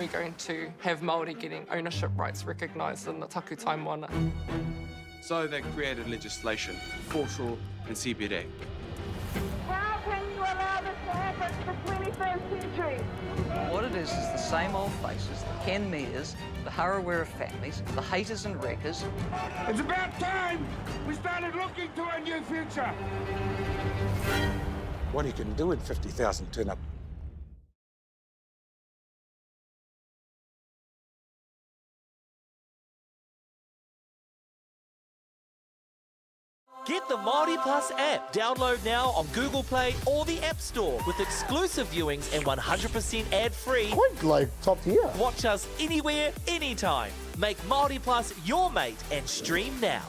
we're going to have Māori getting ownership rights recognised in the taku time moana. So they created legislation, foreshore and CBD. How can you allow this to happen in the 21st century? What it is the same old faces, the Ken Mears, the Harawira families, the haters and wreckers. It's about time we started looking to a new future. What he can do in 50,000 turn up. Get the Māori Plus app. Download now on Google Play or the App Store with exclusive viewings and 100% ad-free. Quite like top tier. Watch us anywhere, anytime. Make Māori Plus your mate and stream now.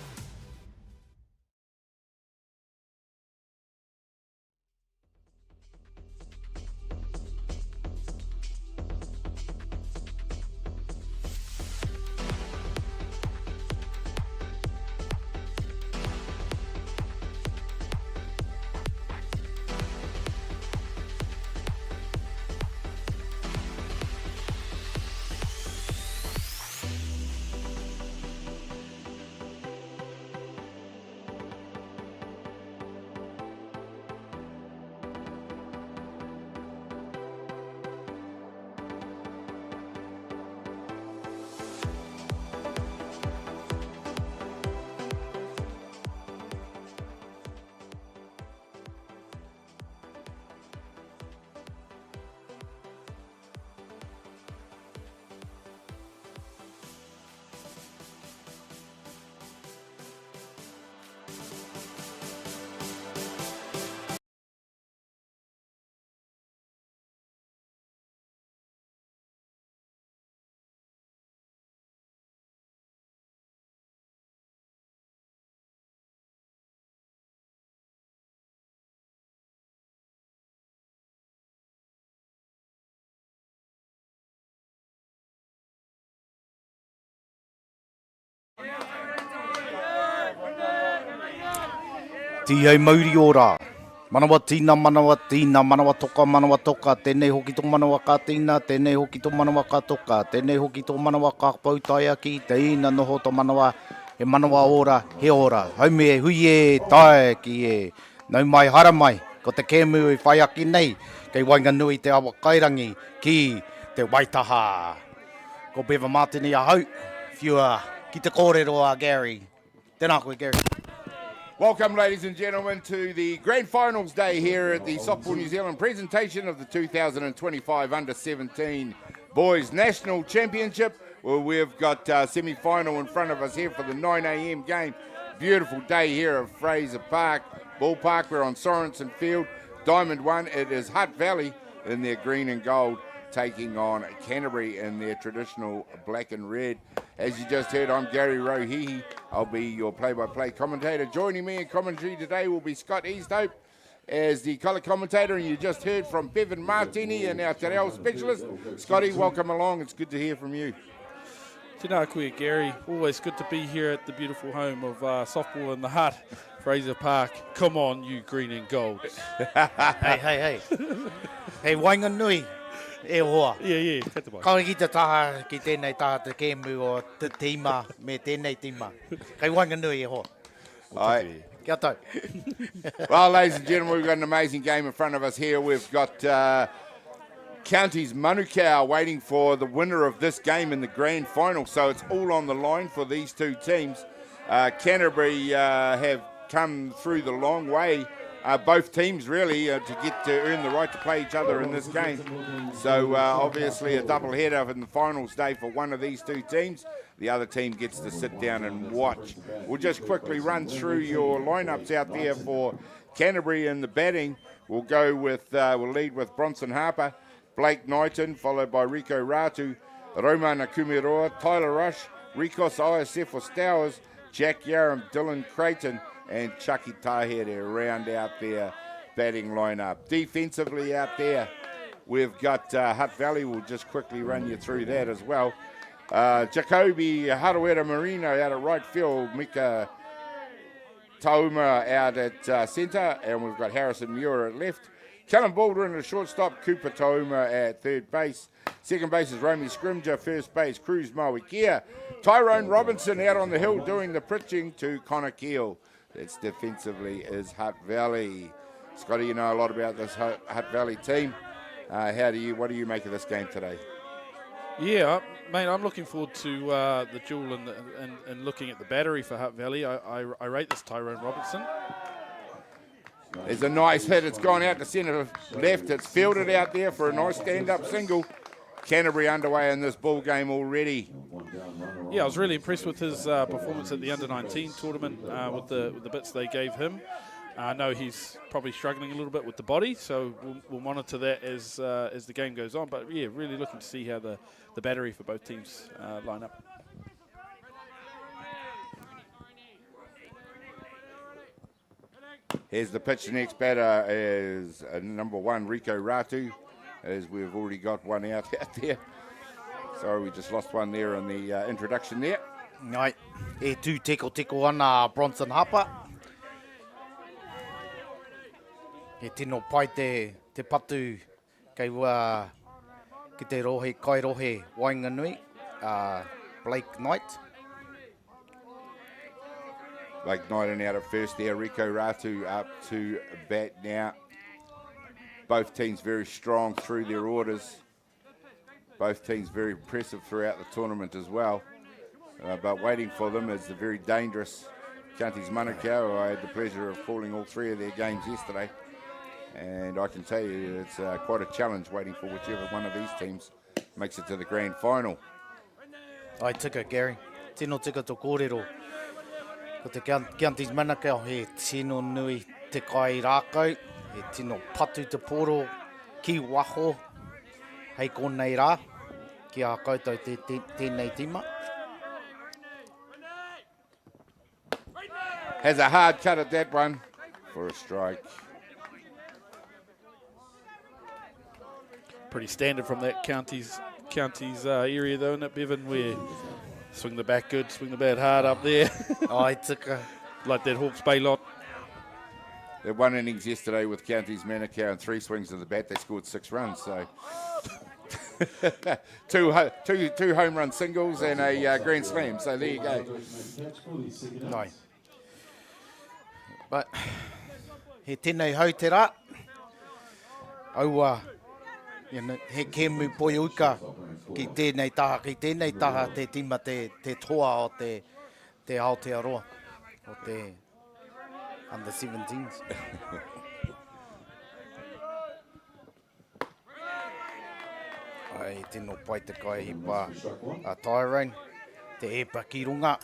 Tia mauri ora. Manawa tina, manawa toka, tēnei hoki tō manawa ka tina, tēnei hoki tō manawa ka toka, tēnei hoki tō manawa ka pautai aki, te ina noho tō manawa, he manawa ora, he ora. Haume e hui e, tae ki e. Nau mai hara mai, ko te kēmu i whai aki nei, kei wainga nui te awa kairangi ki te waitaha. Ko bewa mātini a hau, whiua, ki te kōrero a Gary. Tēnā koe, Gary. Welcome, ladies and gentlemen, to the Grand Finals Day here at the Softball New Zealand presentation of the 2025 Under-17 Boys National Championship. Well, we've got semi-final in front of us here for the 9 a.m. game. Beautiful day here at Fraser Park, Ballpark. We're on Sorensen Field. Diamond 1, it is Hutt Valley in their green and gold, taking on Canterbury in their traditional black and red. As you just heard, I'm Gary Rohihi. I'll be your play-by-play commentator. Joining me in commentary today will be Scott Easthope as the colour commentator, and you just heard from Bevan Martini and our Te Reo specialist. Scotty, welcome along. It's good to hear from you. Tēnā koe, Gary. Always good to be here at the beautiful home of softball in the Hutt, Fraser Park. Come on, you green and gold. Hey. Hey, wainga nui. E hoa. Yeah, kata bai. Kauri ki te taha ki tēnei taha te kēmu o te tīma me tēnei tīma. Kei wainga nui e hoa. Aye. Kia tau. Well, ladies and gentlemen, we've got an amazing game in front of us here. We've got Counties Manukau waiting for the winner of this game in the grand final. So it's all on the line for these two teams. Canterbury have come through the long way. Both teams really to earn the right to play each other in this game. So obviously a double header in the finals day for one of these two teams. The other team gets to sit down and watch. We'll just quickly run through your lineups out there for Canterbury in the batting. We'll lead with Bronson Harper, Blake Knighton, followed by Rico Ratu, Roma Nakumiroa, Tyler Rush, Rikos ISF or Stowers, Jack Yaram, Dylan Creighton, and Chucky Tahe to round out their batting lineup. Defensively out there, we've got Hutt Valley. We'll just quickly run you through that as well. Jacoby Harawira Marino out at right field, Mika Tauma out at centre, and we've got Harrison Muir at left. Callum Baldwin at shortstop, Cooper Tauma at third base, Second base is Romy Scrimger. First base, Cruz Mawikia. Tyrone Robinson out on the hill doing the pitching to Connor Keel. That's defensively is Hutt Valley. Scotty, you know a lot about this Hutt Valley team. What do you make of this game today? Yeah, mate, I'm looking forward to the duel and looking at the battery for Hutt Valley. I rate this Tyrone Robinson. There's a nice hit. It's gone out to centre left. It's fielded out there for a nice stand-up single. Canterbury underway in this ball game already. Yeah, I was really impressed with his performance at the Under-19 tournament with the bits they gave him. I know he's probably struggling a little bit with the body, so we'll monitor that as the game goes on. But yeah, really looking to see how the battery for both teams line up. Here's the pitch. The next batter is number 1, Rico Ratu, as we've already got one out there. Sorry, we just lost one there in the introduction there. Ngai, e tū teko ana Bronson Hapa. E tino pai te patu kei wā ki te rohe, kai rohe Wainganui, Blake Knight. Blake Knight and out at first there. Rico Ratu up to bat now. Both teams very strong through their orders. Both teams very impressive throughout the tournament as well. But waiting for them is the very dangerous Counties Manukau. I had the pleasure of calling all 3 of their games yesterday. And I can tell you it's quite a challenge waiting for whichever one of these teams makes it to the grand final. Ai tika, Gary. Tino tika tō kōrero. Ko te Counties Manukau he tino nui te kai rākau. He tino patu te poro ki waho. Hei konei rā. Ki a koutou tēnei tima. Has a hard cut at that one for a strike. Pretty standard from that counties area though, isn't it, Bevan? Where swing the bat good, swing the bat hard up there. Ai tika. Like that Hawke's Bay lot. They won innings yesterday with Counties Manukau and 3 swings of the bat. They scored 6 runs. So two home run singles and a grand slam. So there you go. Ai. But he tēnei hau te rā. Aua. He kēmu poi uka ki tēnei taha te tima te toa o te Aotearoa, o te Under-17s. Ai, tino pai te kai hipa a Tyrone, te epa ki runga.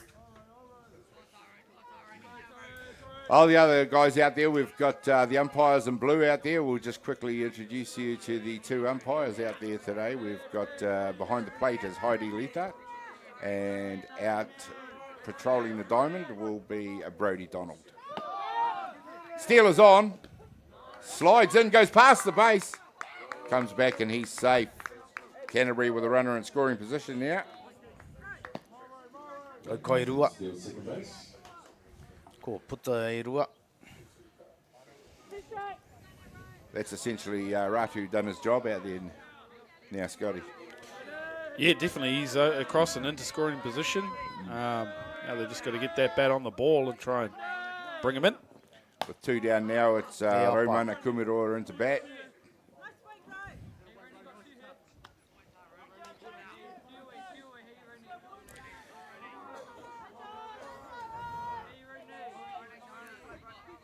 All the other guys out there, we've got the umpires in blue out there. We'll just quickly introduce you to the 2 umpires out there today. We've got behind the plate is Heidi Lita, and out patrolling the diamond will be Brodie Donald. Steelers on, slides in, goes past the base, comes back and he's safe. Canterbury with a runner in scoring position now. Kai rua. Ko puta e rua. That's essentially Ratu done his job out there now, Scotty. Yeah, definitely. He's across and into scoring position. Now they've just got to get that bat on the ball and try and bring him in. With 2 down now, it's Romana Kumiroa into bat.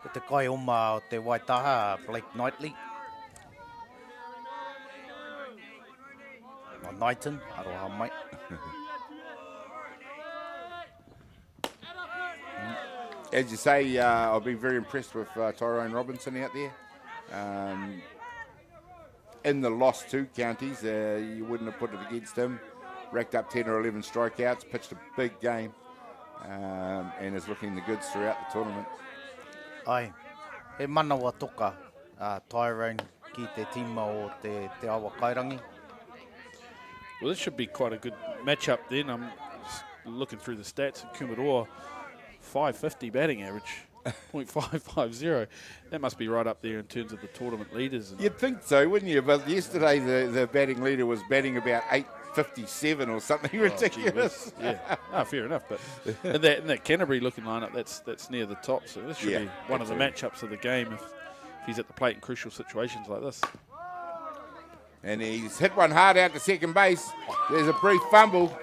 Ko te kai oma o te Waitaha, Blake Knightley. O Knighton, aroha mai. As you say, I've been very impressed with Tyrone Robinson out there. In the lost 2 counties, you wouldn't have put it against him. Racked up 10 or 11 strikeouts, pitched a big game, and is looking the goods throughout the tournament. Ai, he manawa toka Tyrone ki te tima o te awa kairangi. Well, this should be quite a good matchup then. I'm just looking through the stats at Kumaroa, 550 batting average. .550. That must be right up there in terms of the tournament leaders. And You'd think so, wouldn't you? But yesterday the batting leader was batting about 857 or something ridiculous. Yeah, fair enough. But in that Canterbury looking lineup, that's near the top. So this should be one of the matchups of the game if he's at the plate in crucial situations like this. And he's hit one hard out to second base. There's a brief fumble,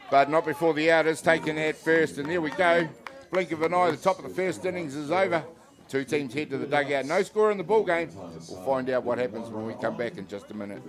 but not before the out is taken at first. And there we go. Blink of an eye, the top of the first innings is over. Two teams head to the dugout. No score in the ball game. We'll find out what happens when we come back in just a minute.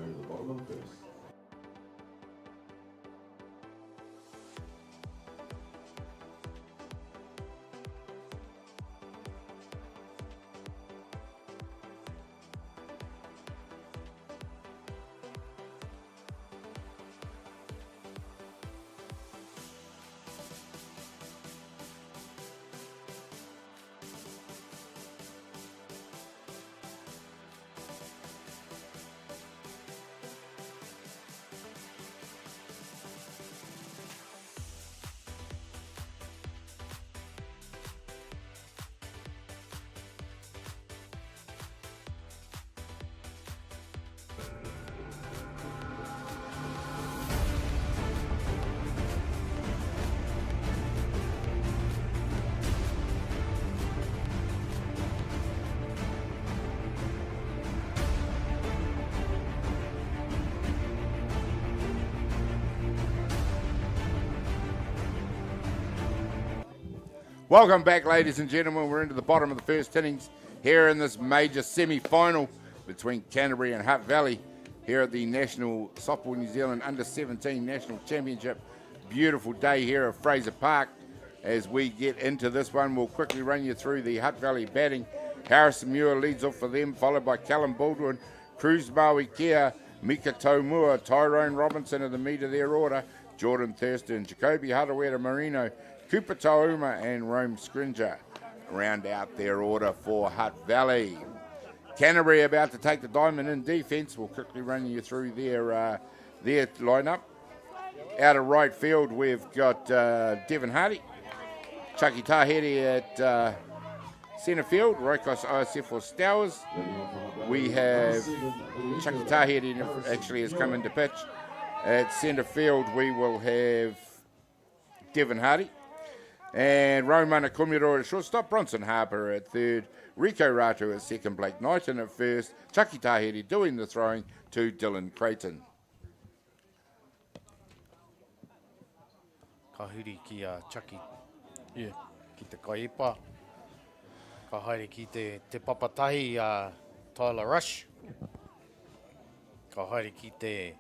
Welcome back, ladies and gentlemen. We're into the bottom of the first innings here in this major semi-final between Canterbury and Hutt Valley here at the National Softball New Zealand Under-17 National Championship. Beautiful day here at Fraser Park. As we get into this one, we'll quickly run you through the Hutt Valley batting. Harrison Muir leads off for them, followed by Callum Baldwin, Cruz Maui Kia, Mika Tomua, Tyrone Robinson in the meat of their order, Jordan Thurston, Jacoby Harawera Marino, Cooper Tauma and Rome Scringer round out their order for Hutt Valley. Canterbury about to take the diamond in defence. We'll quickly run you through their lineup. Out of right field, we've got Devon Hardy, Chucky Tahiri at centre field, Roikos ISF or Stowers. We have Chucky Tahiri actually has come into pitch. At centre field, we will have Devon Hardy. And Romana Kumiro at shortstop, Bronson Harper at third, Rico Ratu at second, Blake Knighton at first, Chucky Tahiri doing the throwing to Dylan Creighton. Ka huri ki Chucky. Ki te kaipa. Ka haere ki te papatahi Tyler Rush. Ka haere ki te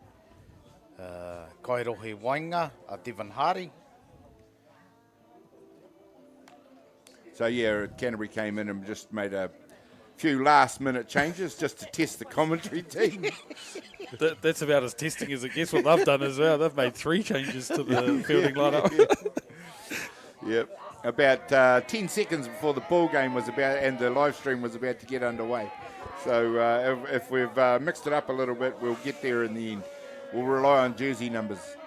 Kairohe Wainga Devon Hardy. So yeah, Canterbury came in and just made a few last-minute changes just to test the commentary team. That's about as testing as it gets. What they've done as well. They've made 3 changes to the fielding lineup. Yep. About 10 seconds before the ball game was about and the live stream was about to get underway. So if we've mixed it up a little bit, we'll get there in the end. We'll rely on jersey numbers.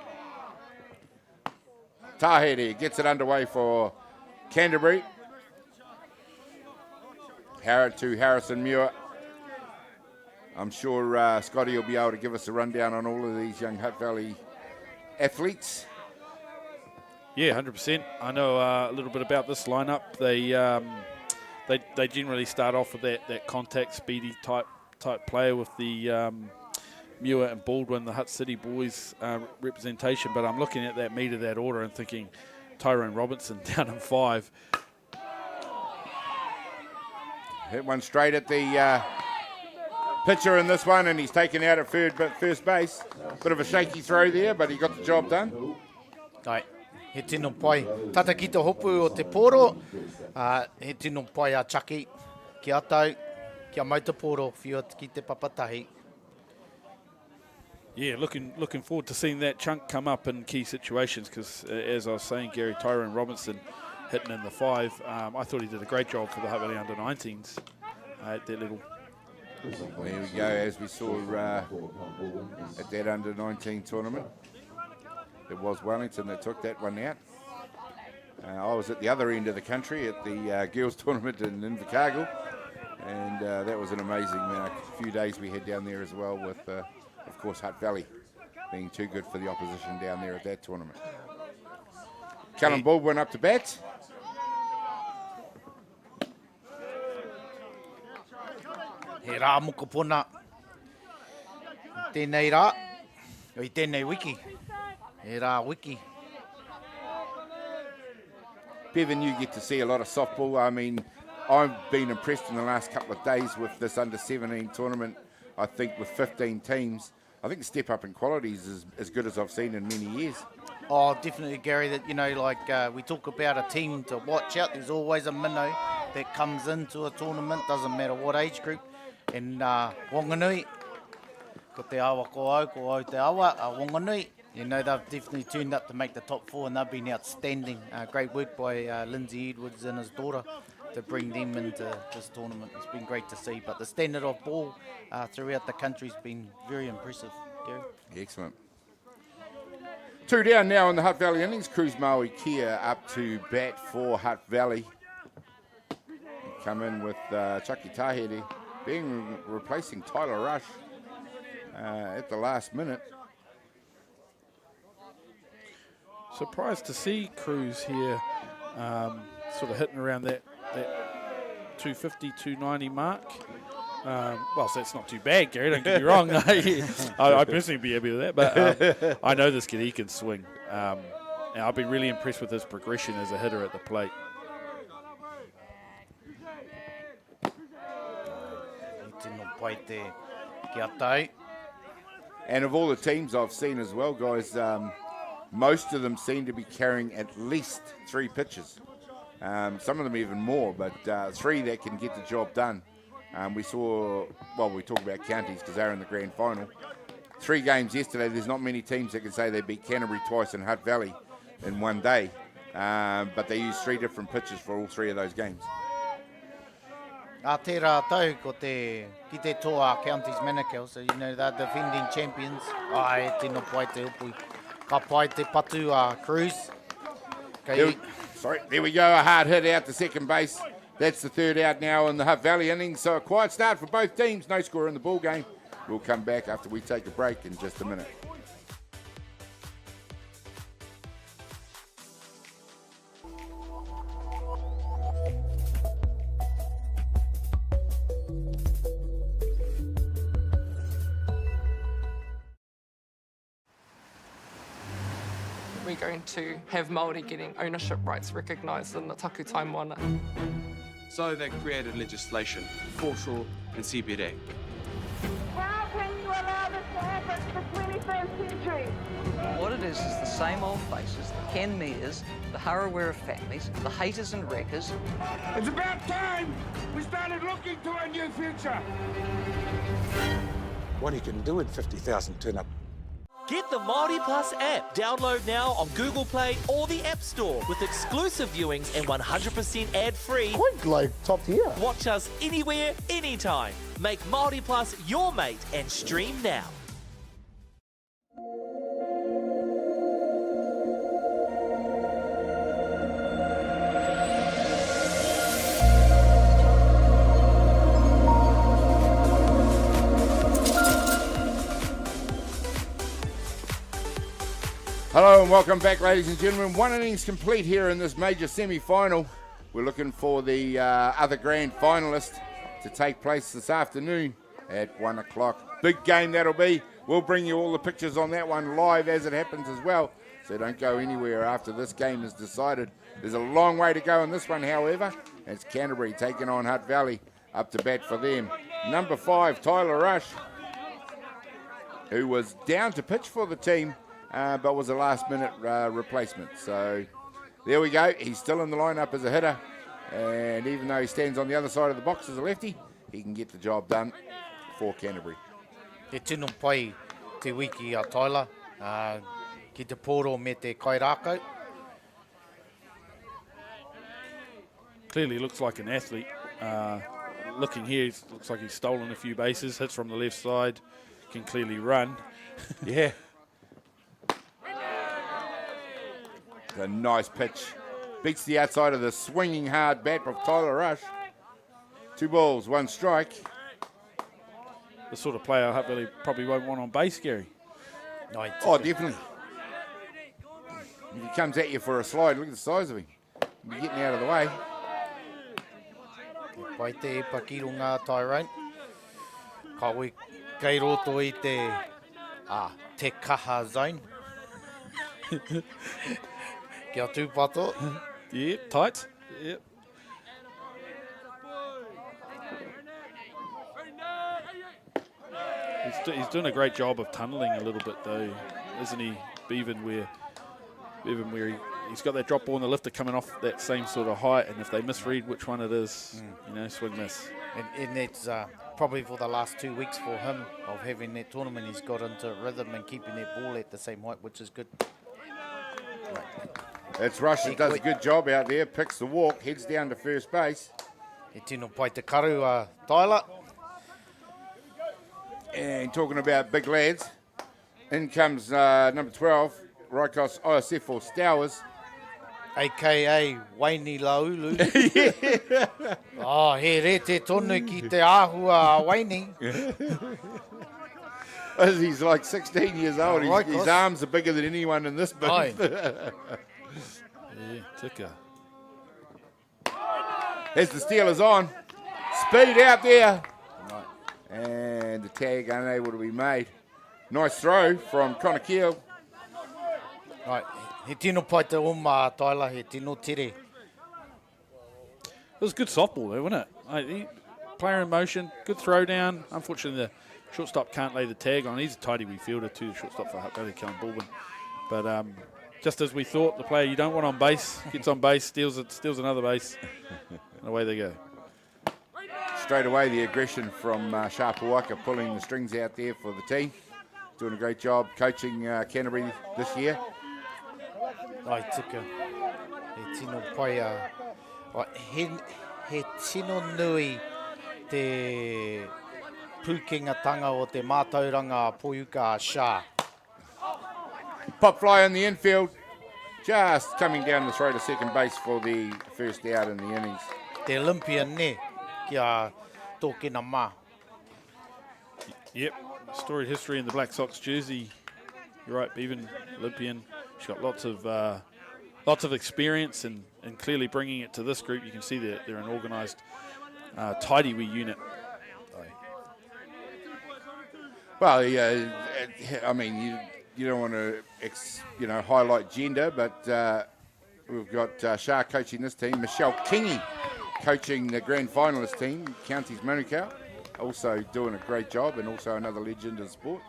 Tahiri gets it underway for Canterbury. To Harrison Muir. I'm sure Scotty will be able to give us a rundown on all of these young Hutt Valley athletes. Yeah, 100%. I know a little bit about this lineup. They generally start off with that contact, speedy type player with the Muir and Baldwin, the Hutt City boys representation. But I'm looking at that meat of that order and thinking Tyrone Robinson down in 5. Hit one straight at the pitcher in this one, and he's taken out at first base. Bit of a shaky throw there, but he got the job done. Ai, he tino pai. Tata ki te hopu o te poro, he tino pai a Chucky, ki atau, ki a mau te poro, whio ki te papatahi. Yeah, looking forward to seeing that chunk come up in key situations because, as I was saying, Gary Tyrone Robinson hitting in the 5. I thought he did a great job for the Hutt Valley Under-19s at that level. Well, here we go, as we saw at that Under-19 tournament. It was Wellington that took that one out. I was at the other end of the country at the girls' tournament in Invercargill, and that was an amazing few days we had down there as well with, of course, Hutt Valley being too good for the opposition down there at that tournament. Callum Baldwin up to bat. He rā mokopuna. Tēnei rā. I tēnei wiki. He rā wiki. Bevan, you get to see a lot of softball. I mean, I've been impressed in the last couple of days with this under-17 tournament. I think with 15 teams, I think the step up in quality is as good as I've seen in many years. Oh, definitely, Gary, that, you know, like we talk about a team to watch out. There's always a minnow that comes into a tournament, doesn't matter what age group. And Wanganui, ko te awa ko au te awa, Wanganui. You know, they've definitely turned up to make the top four, and they've been outstanding. Great work by Lindsay Edwards and his daughter to bring them into this tournament. It's been great to see. But the standard of ball throughout the country has been very impressive, Gary. Excellent. 2 down now in the Hutt Valley innings. Cruz Maui Kia up to bat for Hutt Valley. Come in with Chucky Tahiri being replacing Tyler Rush at the last minute. Surprised to see Cruz here sort of hitting around that 250, 290 mark. Well, so that's not too bad, Gary, don't get me wrong. I personally be happy with that, but I know this kid, he can swing. And I've been really impressed with his progression as a hitter at the plate. And of all the teams I've seen as well, guys, most of them seem to be carrying at least 3 pitchers. Some of them even more, but 3 that can get the job done. We saw, well, we talk about counties because they're in the grand final. 3 games yesterday. There's not many teams that can say they beat Canterbury twice in Hutt Valley in one day, but they used 3 different pitchers for all 3 of those games. Tērā tau ko ki te toa counties Manukau, so you know they're defending champions. Ai, tino pai te upui. Ka pai te patu Cruz. There we go, a hard hit out to second base. That's the 3rd out now in the Hutt Valley innings. So a quiet start for both teams. No score in the ball game. We'll come back after we take a break in just a minute. We're going to have Māori getting ownership rights recognised in the taku time wana. So they created legislation, foreshore and CBD. How can you allow this to happen in the 21st century? What it is the same old faces, the Ken Mears, the Harawira families, the haters and wreckers. It's about time we started looking to a new future. What he can do in 50,000 turn up. Get the Māori Plus app. Download now on Google Play or the App Store with exclusive viewings and 100% ad-free. Quite like top tier. Watch us anywhere, anytime. Make Māori Plus your mate and stream now. Hello and welcome back, ladies and gentlemen. 1 innings complete here in this major semi-final. We're looking for the other grand finalist to take place this afternoon at 1 o'clock. Big game that'll be. We'll bring you all the pictures on that one live as it happens as well. So don't go anywhere after this game is decided. There's a long way to go in this one, however. It's Canterbury taking on Hutt Valley, up to bat for them. Number 5, Tyler Rush, who was down to pitch for the team, but was a last-minute replacement. So there we go. He's still in the lineup as a hitter, and even though he stands on the other side of the box as a lefty, he can get the job done for Canterbury. Te tino pai te wiki a Tyler, ki te poro me te kairākau. Clearly looks like an athlete. Looking here, looks like he's stolen a few bases, hits from the left side, can clearly run. Yeah. A nice pitch. Beats the outside of the swinging hard bat of Tyler Rush. 2 balls, 1 strike. The sort of player Hutt Valley probably won't want on base, Gary. Oh, definitely. If he comes at you for a slide, look at the size of him. He'll be getting out of the way. Pai te pakirunga Tyrone. Kawe kei roto I te kaha zone. Kia tūpato. Yep, tight. Yep. He's doing a great job of tunnelling a little bit, though, isn't he? Even where he's got that drop ball and the lifter coming off that same sort of height, and if they misread which one it is, swing miss. And that's probably for the last 2 weeks for him of having that tournament. He's got into rhythm and keeping that ball at the same height, which is good. That's Rush that does a good job out there, picks the walk, heads down to first base. He tino pai te karu, Tyler. And talking about big lads, in comes number 12, Raikos OSF or Stowers. A.K.A. Waini Laulu. Oh, he re te tonu ki te āhua Waini. He's like 16 years old. His arms are bigger than anyone in this booth. Yeah, ticker. There's the Steelers on. Speed out there. And the tag unable to be made. Nice throw from Connor Keel. Right, he tino pai te Tyler, he tino tere. It was good softball though, wasn't it? Player in motion, good throw down. Unfortunately, the shortstop can't lay the tag on. He's a tidy wee fielder too, the shortstop for Hutt Valley, Kellen Baldwin. But just as we thought, the player you don't want on base gets on base, steals another base, and away they go. Straight away, the aggression from Sharpawaka pulling the strings out there for the team. Doing a great job coaching Canterbury this year. Ai tika, he tino pai he tino nui te pūkingatanga o te mātauranga poiuka Shah. Pop fly in the infield, just coming down the throw to second base for the first out in the innings. Te Olympian ne, kia tōkina mā. Yep, storied history in the Black Sox jersey. You're right, Bevan, Olympian. She's got lots of experience and clearly bringing it to this group. You can see they're an organised, tidy wee unit. Well, yeah, I mean, you don't want to, highlight gender, but we've got Shah coaching this team, Michelle Kingy coaching the grand finalist team, Counties Manukau, also doing a great job, and also another legend in sport.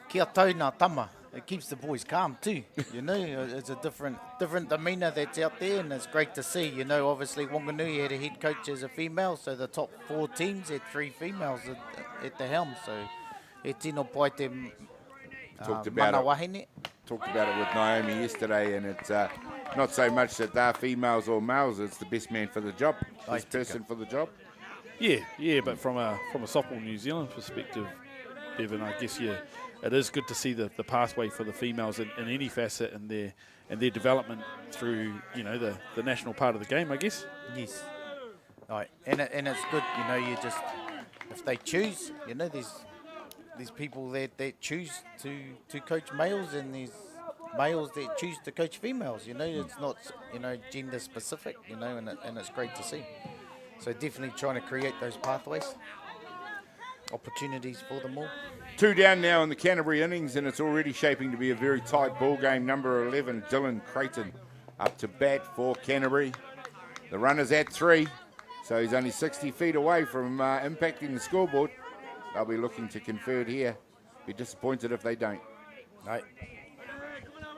Kia tauna tama. It keeps the boys calm too. It's a different demeanour that's out there, and it's great to see. Obviously Wanganui had a head coach as a female, so the top 4 teams had 3 females at the helm. So e tino pai te Talked about it with Naomi yesterday, and it's not so much that they're females or males, it's the best man for the job, best person for the job. Yeah, but from a softball New Zealand perspective, Bevan, I guess it is good to see the pathway for the females in any facet and their development through the national part of the game, I guess. Yes, right, and it's good. You just if they choose, there's people that choose to coach males, and there's males that choose to coach females. It's not gender specific. And it's great to see. So definitely trying to create those pathways, opportunities for them all. 2 down now in the Canterbury innings, and it's already shaping to be a very tight ball game. Number 11, Dylan Creighton, up to bat for Canterbury. The runner's at 3, so he's only 60 feet away from impacting the scoreboard. They'll be looking to convert here. Be disappointed if they don't. Right.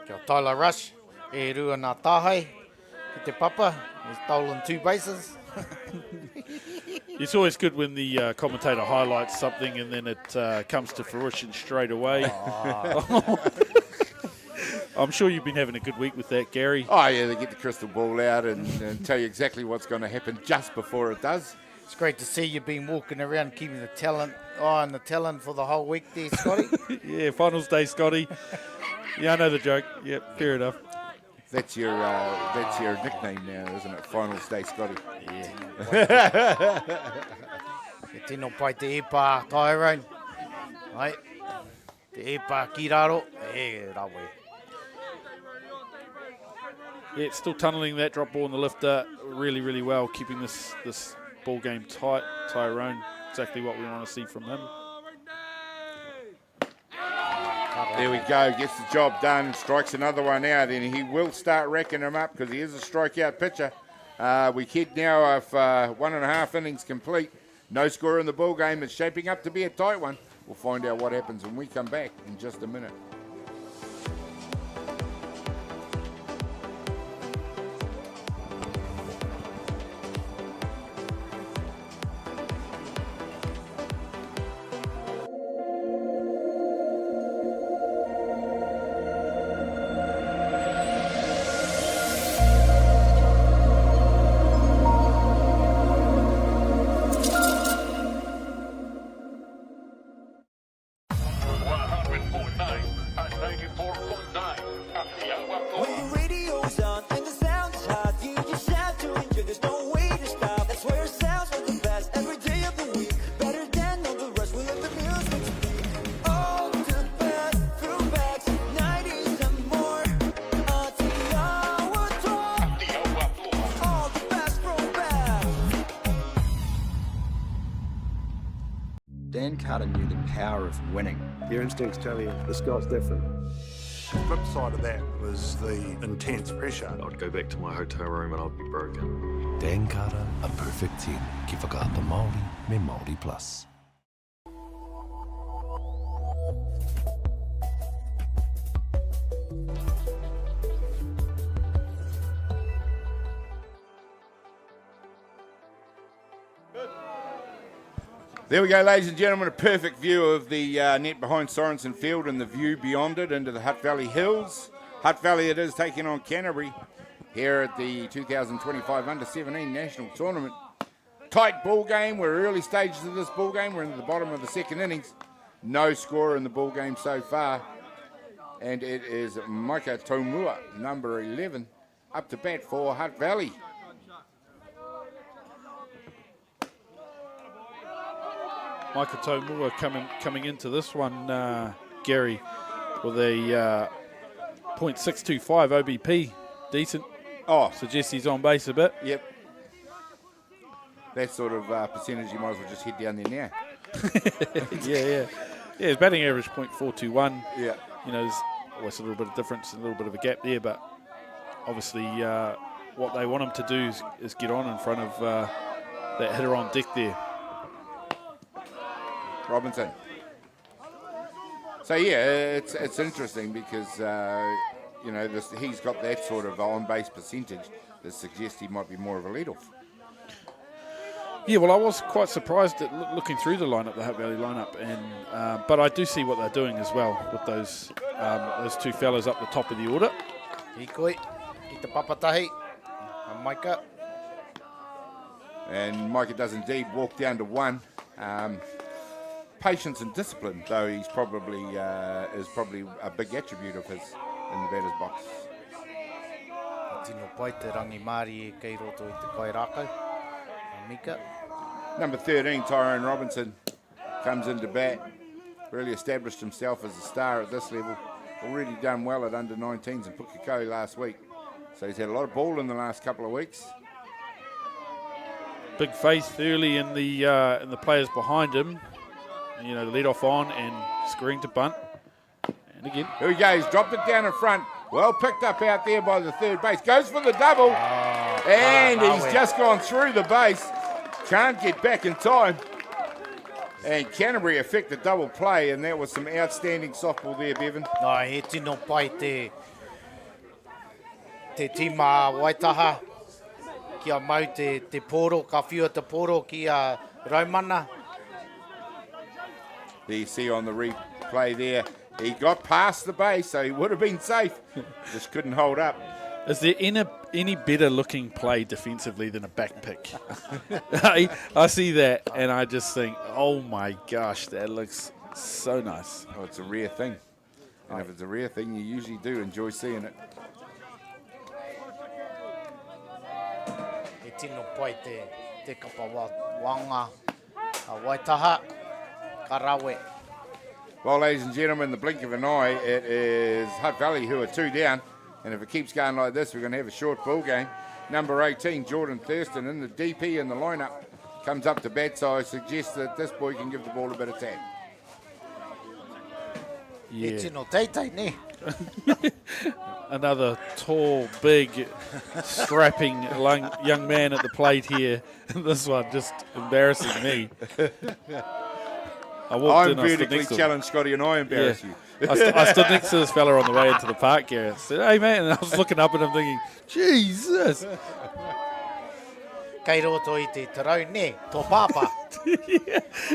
Kia Tyler Rush, e rua nā tāhei, ki te papa, he's stolen 2 bases. It's always good when the commentator highlights something and then it comes to fruition straight away. I'm sure you've been having a good week with that, Gary. Oh, yeah, they get the crystal ball out and tell you exactly what's going to happen just before it does. It's great to see you've been walking around keeping the talent on the talent for the whole week there, Scotty. Yeah, finals day, Scotty. Yeah, I know the joke. Yep, fair enough. That's your nickname now, isn't it? Final Stay Scotty. Yeah. E tino pai te epa Tyrone. Ai. Te epa ki raro. E rawe. Yeah, it's still tunnelling that drop ball in the lifter really, really well, keeping this ball game tight. Tyrone, exactly what we want to see from him. There we go, gets the job done, strikes another one out, and he will start racking them up because he is a strikeout pitcher. We hit now of 1.5 innings complete. No score in the ball game. It's shaping up to be a tight one. We'll find out what happens when we come back in just a minute. Dan Carter knew the power of winning. Your instincts tell you the Scots different. The flip side of that was the intense pressure. I'd go back to my hotel room and I'd be broken. Dan Carter, a perfect 10. Ki whakaata Māori, me Māori Plus. There we go, ladies and gentlemen, a perfect view of the net behind Sorensen Field and the view beyond it into the Hutt Valley Hills. Hutt Valley it is, taking on Canterbury here at the 2025 Under-17 National Tournament. Tight ball game. We're early stages of this ball game. We're into the bottom of the second innings. No score in the ball game so far. And it is Micah Tomua, number 11, up to bat for Hutt Valley. Micah Tomua coming into this one, Gary, with a .625 OBP. Decent. Oh. Suggests he's on base a bit. Yep. That sort of percentage, you might as well just head down there now. Yeah, his batting average .421. Yeah. You know, there's always a little bit of difference, a little bit of a gap there, but obviously what they want him to do is get on in front of that hitter on deck there. Robinson. So yeah, it's interesting because he's got that sort of on-base percentage that suggests he might be more of a leadoff. Yeah, well, I was quite surprised at looking through the lineup, the Hutt Valley lineup, and but I do see what they're doing as well with those two fellas up the top of the order. Ikoi, ita papatahi, Micah. And Micah does indeed walk down to one. Patience and discipline, though, is probably a big attribute of his in the batter's box. Tino pai te rangi Māori e kei roto i te kai rākau. Mika. Number 13, Tyrone Robinson, comes into bat. Really established himself as a star at this level. Already done well at under-19s in Pukekohe last week. So he's had a lot of ball in the last couple of weeks. Big faith early in the players behind him. You know, lead off on and screen to bunt. And again. Here he goes, dropped it down in front. Well picked up out there by the third base. Goes for the double. And he's just gone through the base. Can't get back in time. And Canterbury effect the double play, and that was some outstanding softball there, Bevan. He tino pai te tima Waitaha. Kia mau te poro, ka whiua te poro ki a Raumana. There you see on the replay there, he got past the base, so he would have been safe. Just couldn't hold up. Is there any better looking play defensively than a back pick? I see that and I just think, oh my gosh, that looks so nice. Oh, it's a rare thing. And if it's a rare thing, you usually do enjoy seeing it. E tino pai te kapa wanga a Waitaha, Karawe. Well, ladies and gentlemen, in the blink of an eye, it is Hutt Valley who are 2 down. And if it keeps going like this, we're going to have a short ball game. Number 18, Jordan Thurston, in the DP in the lineup, comes up to bat. So I suggest that this boy can give the ball a bit of tap. E tino teitei ne. Another tall, big, strapping young man at the plate here. This one just embarrassing me. I'm vertically challenged, Scotty, and I embarrass you. I stood next to this fella on the way into the park here. I said, hey, man, and I was looking up at him thinking, Jesus. Kei roto I te tarau ne, tō pāpā.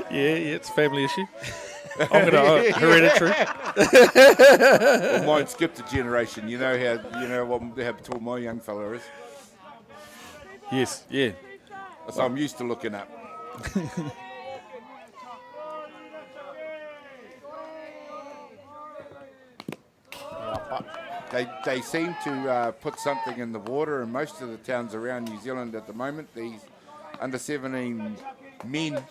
Yeah, it's a family issue. I'm going to hereditary. Well, mine skipped a generation. You know how tall my young fella is. Yes, yeah. So I'm used to looking up. They seem to put something in the water in most of the towns around New Zealand at the moment. These under 17 men,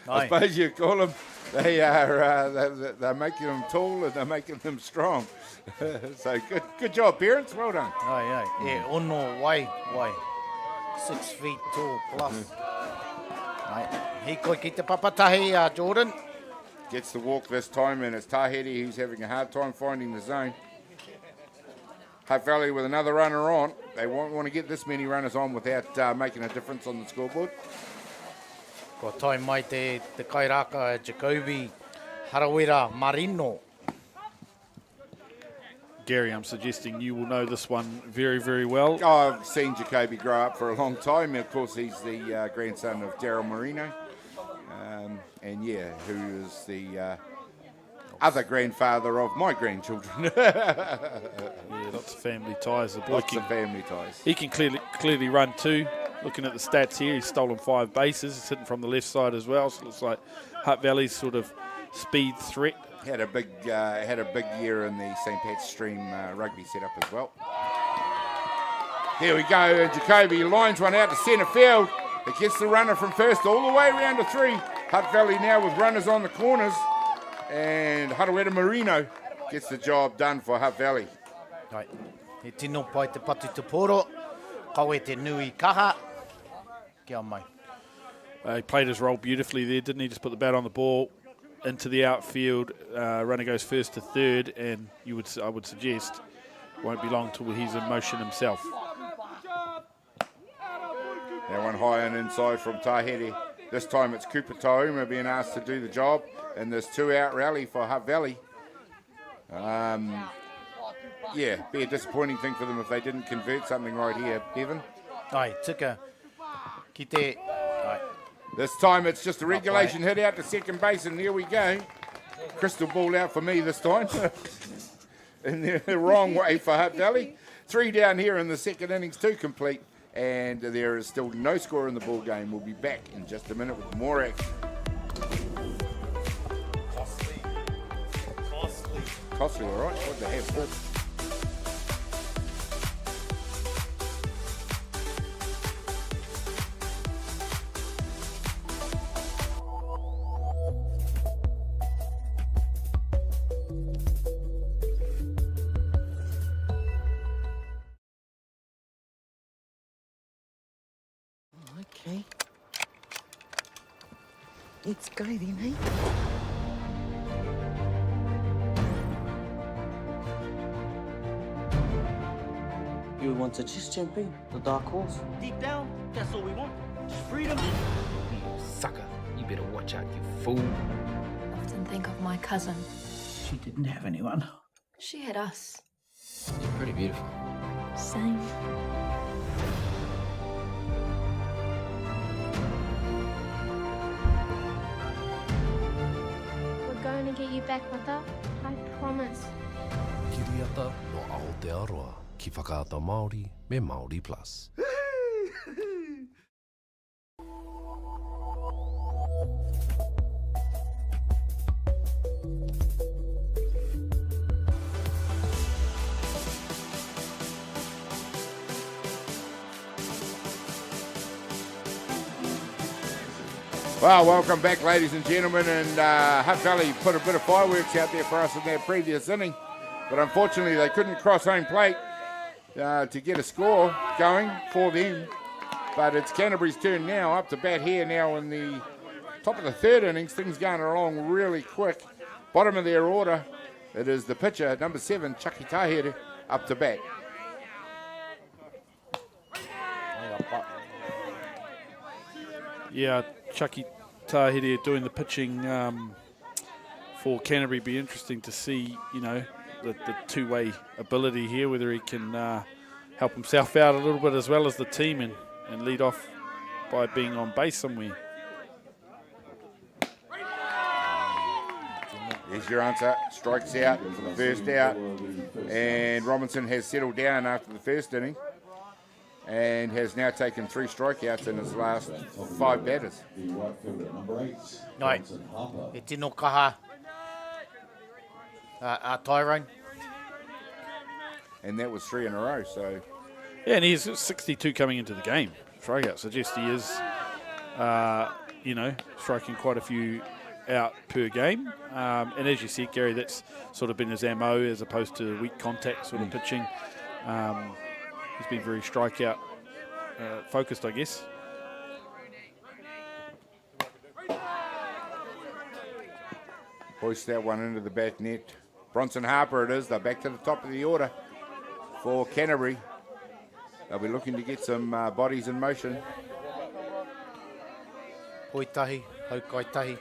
I suppose you call them, they're making them tall and they're making them strong. So good job, parents. Well done. E ono wai. 6 feet tall plus. He koi ki te papatahi, Jordan. Gets the walk this time, and it's Tahiti who's having a hard time finding the zone. Hutt Valley with another runner on. They won't want to get this many runners on without making a difference on the scoreboard. Ko tai mai te kairaka Jacoby Harawira Marino. Gary, I'm suggesting you will know this one very, very well. Oh, I've seen Jacoby grow up for a long time. Of course, he's the grandson of Daryl Marino. And yeah, who is the other grandfather of my grandchildren. Yeah, lots of family ties. The boy Lots of family ties. He can clearly run too. Looking at the stats here, he's stolen 5 bases. He's hitting from the left side as well. So it looks like Hutt Valley's sort of speed threat. Had a big year in the St. Pat's Stream rugby setup as well. Here we go, and Jacoby lines one out to centre field. It gets the runner from first all the way around to 3. Hutt Valley now with runners on the corners, and Harawira Marino gets the job done for Hutt Valley. Right. He tino pai te patu te poro, kawe te nui kaha, kia mai. He played his role beautifully there, didn't he? Just put the bat on the ball, into the outfield, runner goes first to third, and I would suggest won't be long till he's in motion himself. That one high and inside from Tahiti. This time it's Cooper Tauma being asked to do the job in this 2-out rally for Hutt Valley. Yeah, be a disappointing thing for them if they didn't convert something right here, Bevan. Ai, tika, ki te, ai. This time it's just a regulation hit out to second base, and there we go. Crystal ball out for me this time. In the wrong way for Hutt Valley. 3 down here in the second innings, 2 complete. And there is still no score in the ball game. We'll be back in just a minute with more action. Costly, all right. What the hell? Okay. Let's go then, eh? You want to just jump in, the dark horse? Deep down, that's all we want. Just freedom. You sucker. You better watch out, you fool. Often think of my cousin. She didn't have anyone. She had us. You're pretty beautiful. Same. We're going to get you back, Mata. I promise. Kiriata no Aotearoa. Ki whakaata Māori me Māori Plus. Well, welcome back, ladies and gentlemen, and Hutt Valley put a bit of fireworks out there for us in their previous inning, but unfortunately they couldn't cross home plate to get a score going for them. But it's Canterbury's turn now, up to bat here now in the top of the third innings. Things going along really quick. Bottom of their order, it is the pitcher, number 7, Chucky Tahere, up to bat. Yeah, Chucky Tahere doing the pitching for Canterbury. Be interesting to see, you know, the two-way ability here, whether he can help himself out a little bit as well as the team and lead off by being on base somewhere. There's your answer. Strikes out for the first out. And Robinson has settled down after the first inning and has now taken 3 strikeouts in his last 5 batters. Nai, e tino kaha Tyrone. And that was 3 in a row, so... Yeah, and he's 62 coming into the game. Strikeout suggests he is, you know, striking quite a few out per game. And as you see, Gary, that's sort of been his MO as opposed to weak contact sort of pitching. He's been very strikeout focused, I guess. Hoist that one into the back net. Bronson Harper it is. They're back to the top of the order for Canterbury. They'll be looking to get some bodies in motion. Hoitahi, Haukaitahi.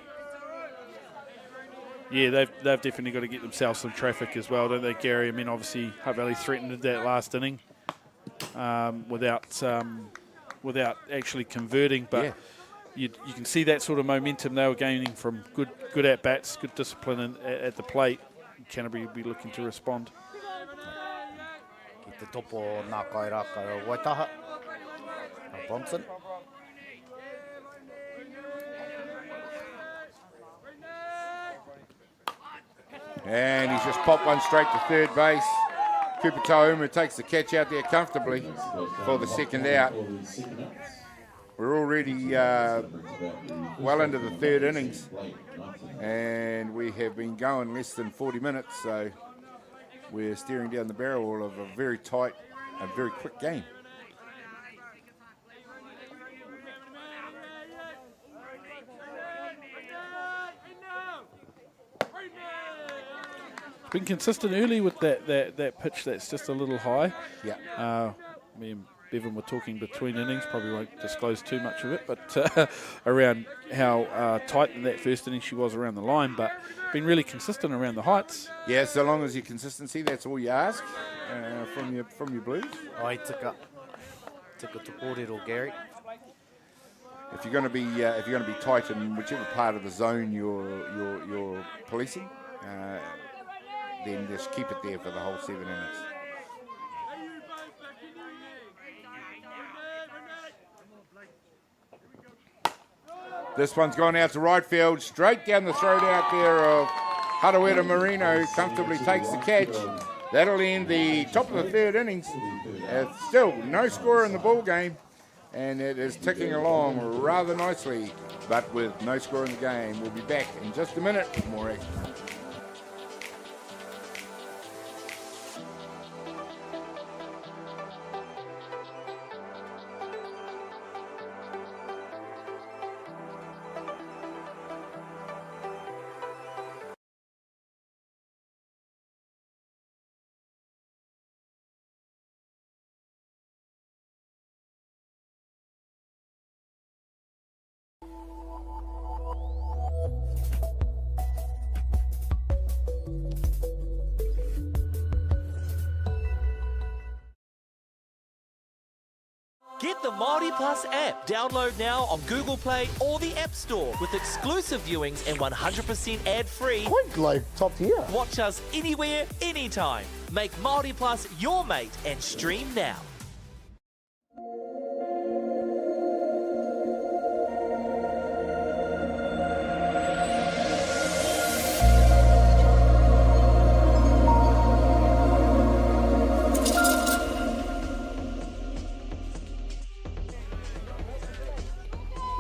Yeah, they've definitely got to get themselves some traffic as well, don't they, Gary? I mean, obviously, Hutt Valley threatened that last inning without actually converting, but you can see that sort of momentum they were gaining from good at-bats, good discipline at the plate. Canterbury will be looking to respond. Ki te topo nā kairaka o Waitaha, Bronson. And he's just popped one straight to third base. Cooper Tauma takes the catch out there comfortably for the second out. We're already well into the third innings, and we have been going less than 40 minutes, so we're staring down the barrel of a very tight and very quick game. Been consistent early with that pitch that's just a little high. Yeah. Me and Bevan were talking between innings, probably won't disclose too much of it, but around how tight in that first inning she was around the line, but been really consistent around the heights. Yeah, so long as your consistency, that's all you ask from your Blues. Ai tika tōpōrero, Gary. If you're going to be tight in whichever part of the zone you're policing, then just keep it there for the whole 7 innings. This one's gone out to right field, straight down the throat out there of Harawira Marino, comfortably takes the catch. That'll end the top of the third innings. Still no score in the ball game, and it is ticking along rather nicely, but with no score in the game. We'll be back in just a minute with more action. Get the Māori Plus app. Download now on Google Play or the App Store with exclusive viewings and 100% ad-free. Quite like top tier. Watch us anywhere, anytime. Make Māori Plus your mate and stream now.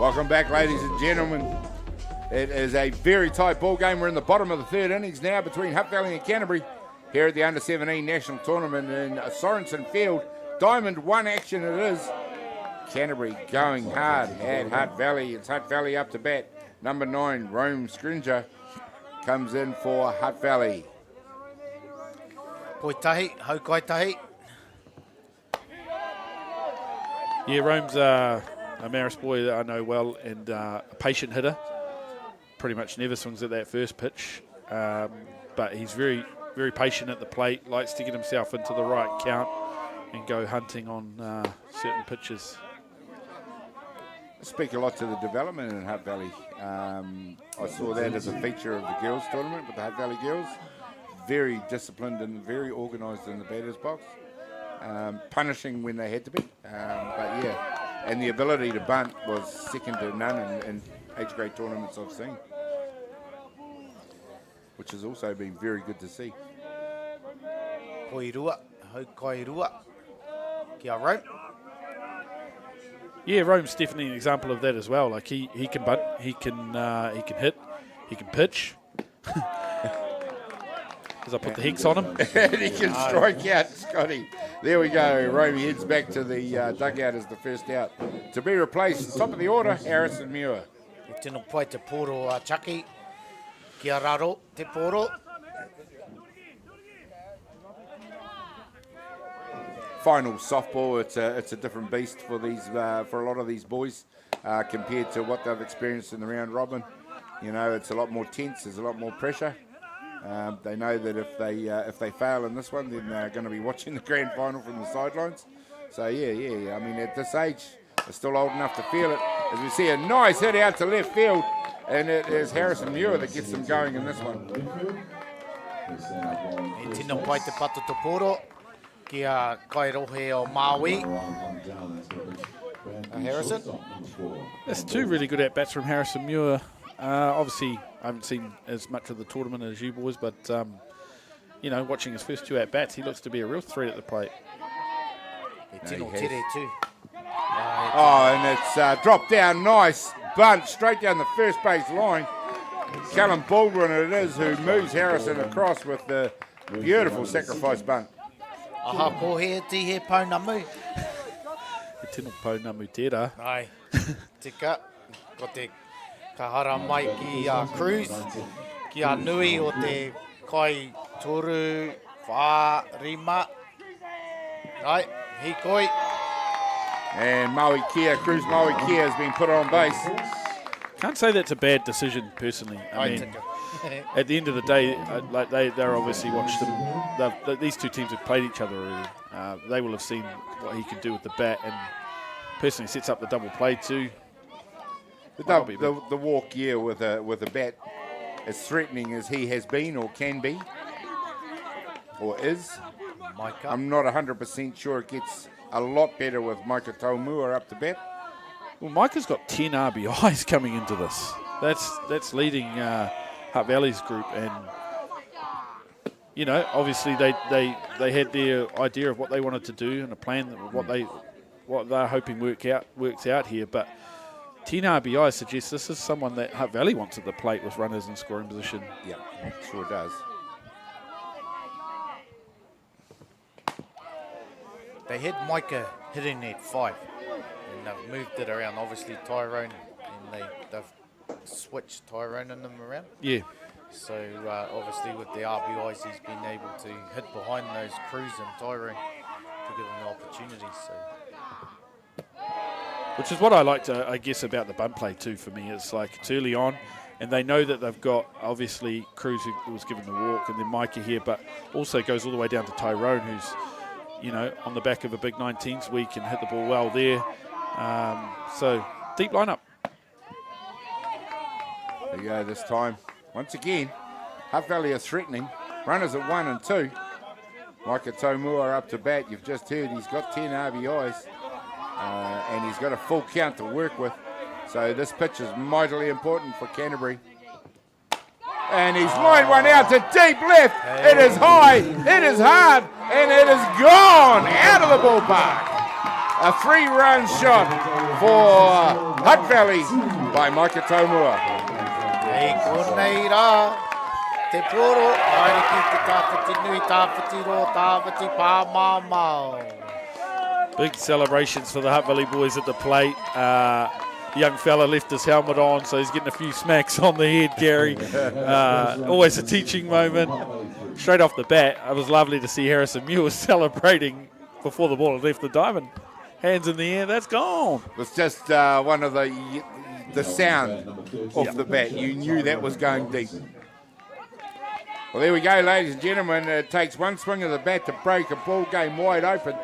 Welcome back, ladies and gentlemen. It is a very tight ball game. We're in the bottom of the third innings now between Hutt Valley and Canterbury here at the Under-17 National Tournament in Sorensen Field. Diamond 1 action it is. Canterbury going hard at Hutt Valley. It's Hutt Valley up to bat. Number 9, Rome Scringer, comes in for Hutt Valley. Poi tahi, hau kai tahi. Yeah, Rome's a Marist boy that I know well and a patient hitter. Pretty much never swings at that first pitch, but he's very, very patient at the plate, likes to get himself into the right count and go hunting on certain pitches. I speak a lot to the development in Hutt Valley. I saw that as a feature of the girls' tournament with the Hutt Valley girls. Very disciplined and very organised in the batter's box. Punishing when they had to be. But yeah, and the ability to bunt was second to none in age grade tournaments I've seen, which has also been very good to see. Poirua, hau kai rua. Kia Rome. Yeah, Rome's definitely an example of that as well. Like he can bunt, he can hit, he can pitch. As I put the hex on him. And he can strike out, Scotty. There we go. Rome heads back to the dugout as the first out. To be replaced, top of the order, Harrison Muir. Tino pai te poro a Chucky. Kia raro te poro. Final softball, it's a different beast for these for a lot of these boys compared to what they've experienced in the round robin. You know, it's a lot more tense. There's a lot more pressure. They know that if they fail in this one, then they're going to be watching the grand final from the sidelines. So yeah. I mean, at this age, they're still old enough to feel it. As we see a nice hit out to left field, and it is Harrison Muir that gets them going in this one. E tino pai te pato te poro. Kia Kairohe o Maui. Harrison? That's two really good at-bats from Harrison Muir. Obviously, I haven't seen as much of the tournament as you boys, but, you know, watching his first two at-bats, he looks to be a real threat at the plate. Tino tere too. Oh, and it's dropped down, nice bunt, straight down the first base line. Callum Baldwin it is who moves Harrison across with the beautiful sacrifice bunt. Aha, ko he ti he paunamu. He tino paunamu tērā. Ai, tika, ko te kahara mai ki Cruz, ki a nui o te kai toru wha rima. Ai, hikoi. And Maui Kia, Cruz Maui Kia has been put on base. Can't say that's a bad decision, personally. I mean, at the end of the day, like they're obviously watched them. These two teams have played each other already. They will have seen what he can do with the bat, and personally sets up the double play too. The walk, yeah, with a bat as threatening as he has been or can be or is. Micah. I'm not 100% sure it gets a lot better with Micah Taumua up to bat. Well, Micah's got 10 RBIs coming into this. That's leading Hutt Valley's group, and you know, obviously they had their idea of what they wanted to do and a plan what they're hoping works out here. But 10 RBIs suggests this is someone that Hutt Valley wants at the plate with runners in scoring position. Yeah, sure does. They had Micah hitting at 5, and they've moved it around. Obviously, Tyrone, and they've switched Tyrone and them around. Yeah. So obviously, with the RBIs, he's been able to hit behind those Cruz and Tyrone to give them the opportunity. So, which is what I liked, I guess, about the bunt play too. For me, it's like it's early on, and they know that they've got obviously Cruz who was given the walk, and then Micah here, but also goes all the way down to Tyrone, who's, you know, on the back of a big 19s week and hit the ball well there. So, deep lineup. There you go this time. Once again, Hutt Valley are threatening. Runners at 1 and 2. Micah Taumua up to bat. You've just heard he's got 10 RBIs. And he's got a full count to work with. So this pitch is mightily important for Canterbury. And he's lined one out to deep left. It is high, it is hard, and it is gone out of the ballpark. A 3-run shot for Hutt Valley by Maika Taumua. Hei konei rā, te poro, aere ki te tāwhati nui, tāwhati ro, tāwhati pāmāmau. Big celebrations for the Hutt Valley boys at the plate. The young fella left his helmet on, so he's getting a few smacks on the head, Gary. Always a teaching moment. Straight off the bat, it was lovely to see Harrison Muir celebrating before the ball had left the diamond. Hands in the air, that's gone. It was just one of the sound off the bat. You knew that was going deep. Well, there we go, ladies and gentlemen. It takes one swing of the bat to break a ball game wide open.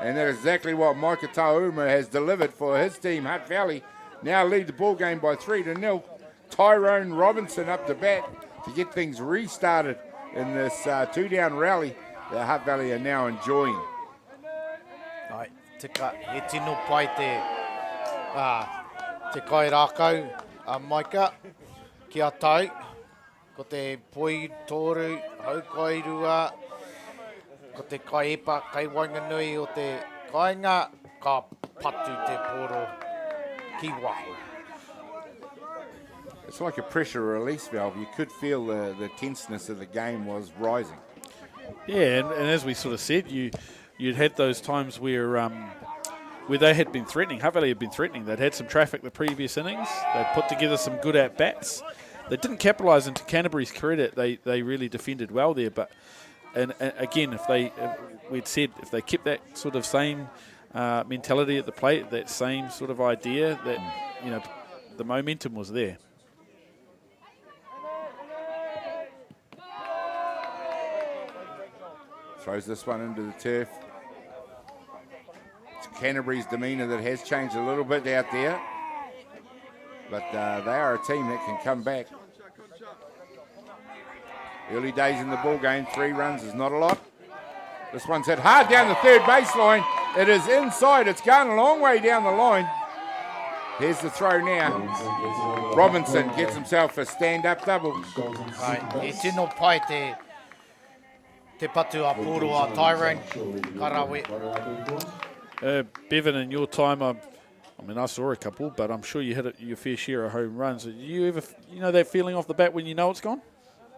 And that is exactly what Maika Taumua has delivered for his team, Hutt Valley. Now lead the ball game by 3-0. Tyrone Robinson up to bat to get things restarted in this 2-down rally that Hutt Valley are now enjoying. Ai, tika, he tino pai te, te kai rākau, Maika, kia tau, ko te poi tōru, haukairua, ko te kai epa, kai wainganui o te kainga, ka patu te poro ki waho. It's like a pressure release valve. You could feel the tenseness of the game was rising. Yeah, and as we sort of said, you'd had those times where they had been threatening. Hutt Valley had been threatening. They'd had some traffic the previous innings. They'd put together some good at-bats. They didn't capitalise, and to Canterbury's credit, they really defended well there. But and again, if they kept that sort of same mentality at the plate, that same sort of idea, that the momentum was there. Throws this one into the turf. It's Canterbury's demeanour that has changed a little bit out there. But they are a team that can come back. Early days in the ball game, 3 runs is not a lot. This one's hit hard down the third baseline. It is inside. It's gone a long way down the line. Here's the throw now. Robinson gets himself a stand-up double. Right, e tino pai te patu a poro a Tyrone Karawe. Bevan, in your time, I saw a couple, but I'm sure you hit your fair share of home runs. Do you ever, that feeling off the bat when you know it's gone?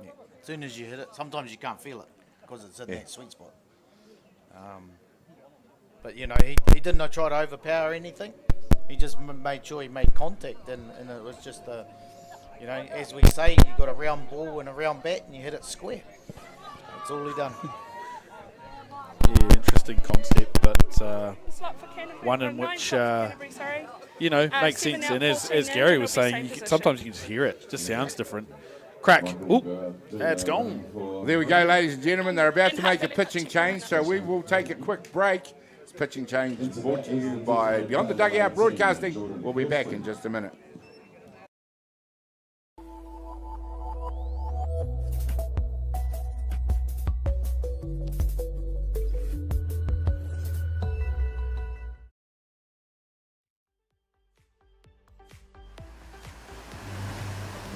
Yeah. As soon as you hit it, sometimes you can't feel it because it's in that sweet spot. But he didn't try to overpower anything. He just made sure he made contact, and it was just as we say, you got a round ball and a round bat, and you hit it square. That's all he done. Yeah, interesting concept, but one in which makes sense. And as Gary was saying, sometimes you can just hear it. It just sounds different. Crack. Ooh, that's gone. There we go, ladies and gentlemen. They're about to make a pitching change, so we will take a quick break. This pitching change is brought to you by Beyond the Dugout Broadcasting. We'll be back in just a minute.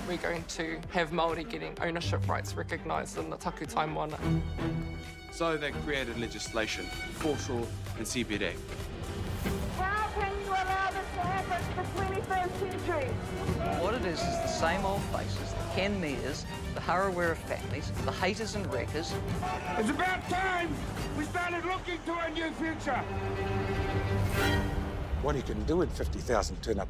We're going to have Māori getting ownership rights recognised in the taku time wana. So they created legislation, foreshore and CBD. How can you allow this to happen in the 21st century? What it is the same old faces, the Canmeres, the Harawira families, the haters and wreckers. It's about time we started looking to a new future. What he can do in 50,000 turn up.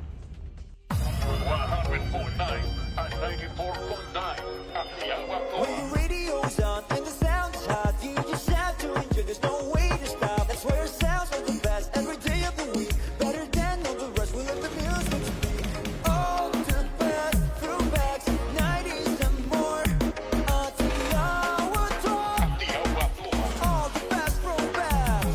100.9 and 94.9 Atiawa Toa. When the radio's on and the sound is hot, you just shout to enjoy. There's no way to stop. That's where it sounds like the best every day of the week. Better than all the rest. We let the music speak. All the best throwbacks, 90s and more. Atiawa Toa. All the best throwbacks.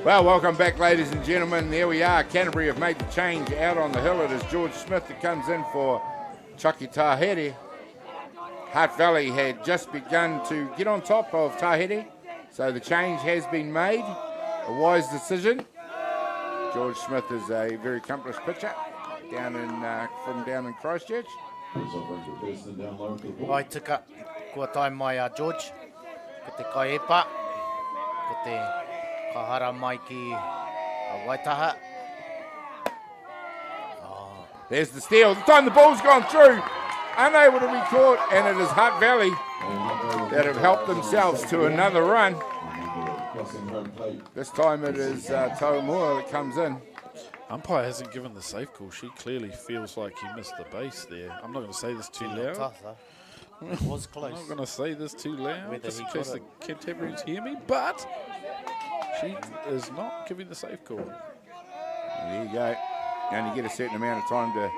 Well, welcome back, ladies and gentlemen. There we are. Canterbury have made the change out on the hill. It is George Smith that comes in for Chucky Tahere. Hutt Valley had just begun to get on top of Tahere, so the change has been made. a wise decision. George Smith is a very accomplished pitcher from down in Christchurch. Ai tika, kua tai mai a George, ko te kaiepa, ko te kahara mai ki a Waitaha. There's the steal. The time the ball's gone through, unable to be caught, and it is Hutt Valley that have helped themselves to another run. This time it is Taumua that comes in. Umpire hasn't given the safe call. She clearly feels like he missed the base there. I'm not going to say this too loud. It was close. I'm not going to say this too loud, Whether just in he case got the it. Canterburyans hear me, but she is not giving the safe call. There you go. You only get a certain amount of time to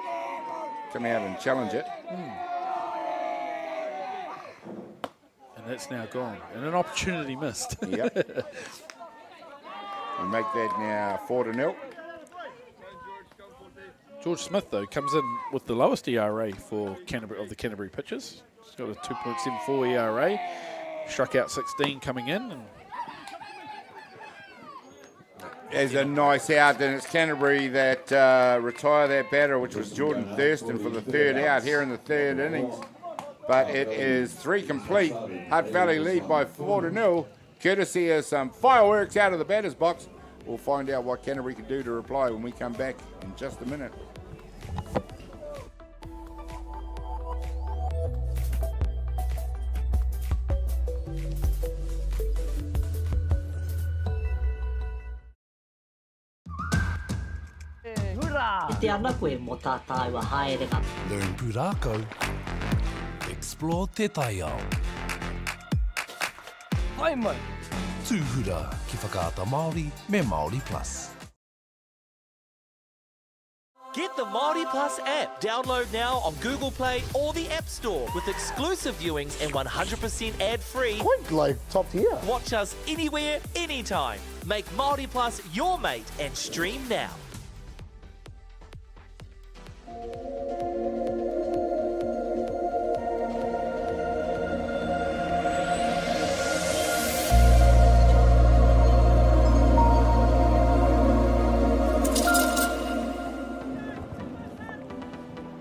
come out and challenge it. And that's now gone. And an opportunity missed. Yep. We make that now 4-0. George Smith, though, comes in with the lowest ERA for Canterbury of the Canterbury pitchers. He's got a 2.74 ERA. Struck out 16 coming in. And There's a nice out, and it's Canterbury that retire that batter, which was Jordan Thurston for the third out here in the third innings. But it is 3 complete. Hutt Valley lead by 4-0, courtesy of some fireworks out of the batter's box. We'll find out what Canterbury can do to reply when we come back in just a minute. I te ana koe mo tātai wa haerenga. Learn pūrākau. Explore te tai ao. Hai mai. Tūhura ki whakaata Māori me Māori Plus. Get the Māori Plus app. Download now on Google Play or the App Store with exclusive viewings and 100% ad-free. Quite like top tier. Watch us anywhere, anytime. Make Māori Plus your mate and stream now.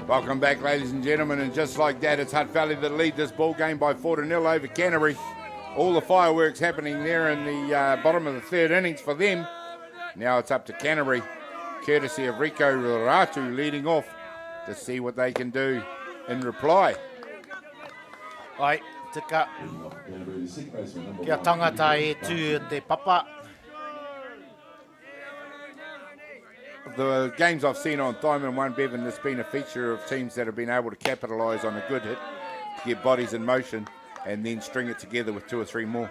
Welcome back, ladies and gentlemen, and just like that, it's Hutt Valley that lead this ball game by 4-0 over Canterbury. All the fireworks happening there in the bottom of the third innings for them. Now it's up to Canterbury, courtesy of Rico Ratu leading off to see what they can do in reply. Ai, tika. Kia tangata e tū te papa. The games I've seen on Diamond 1, Bevan, there's been a feature of teams that have been able to capitalise on a good hit, to get bodies in motion, and then string it together with 2 or 3 more.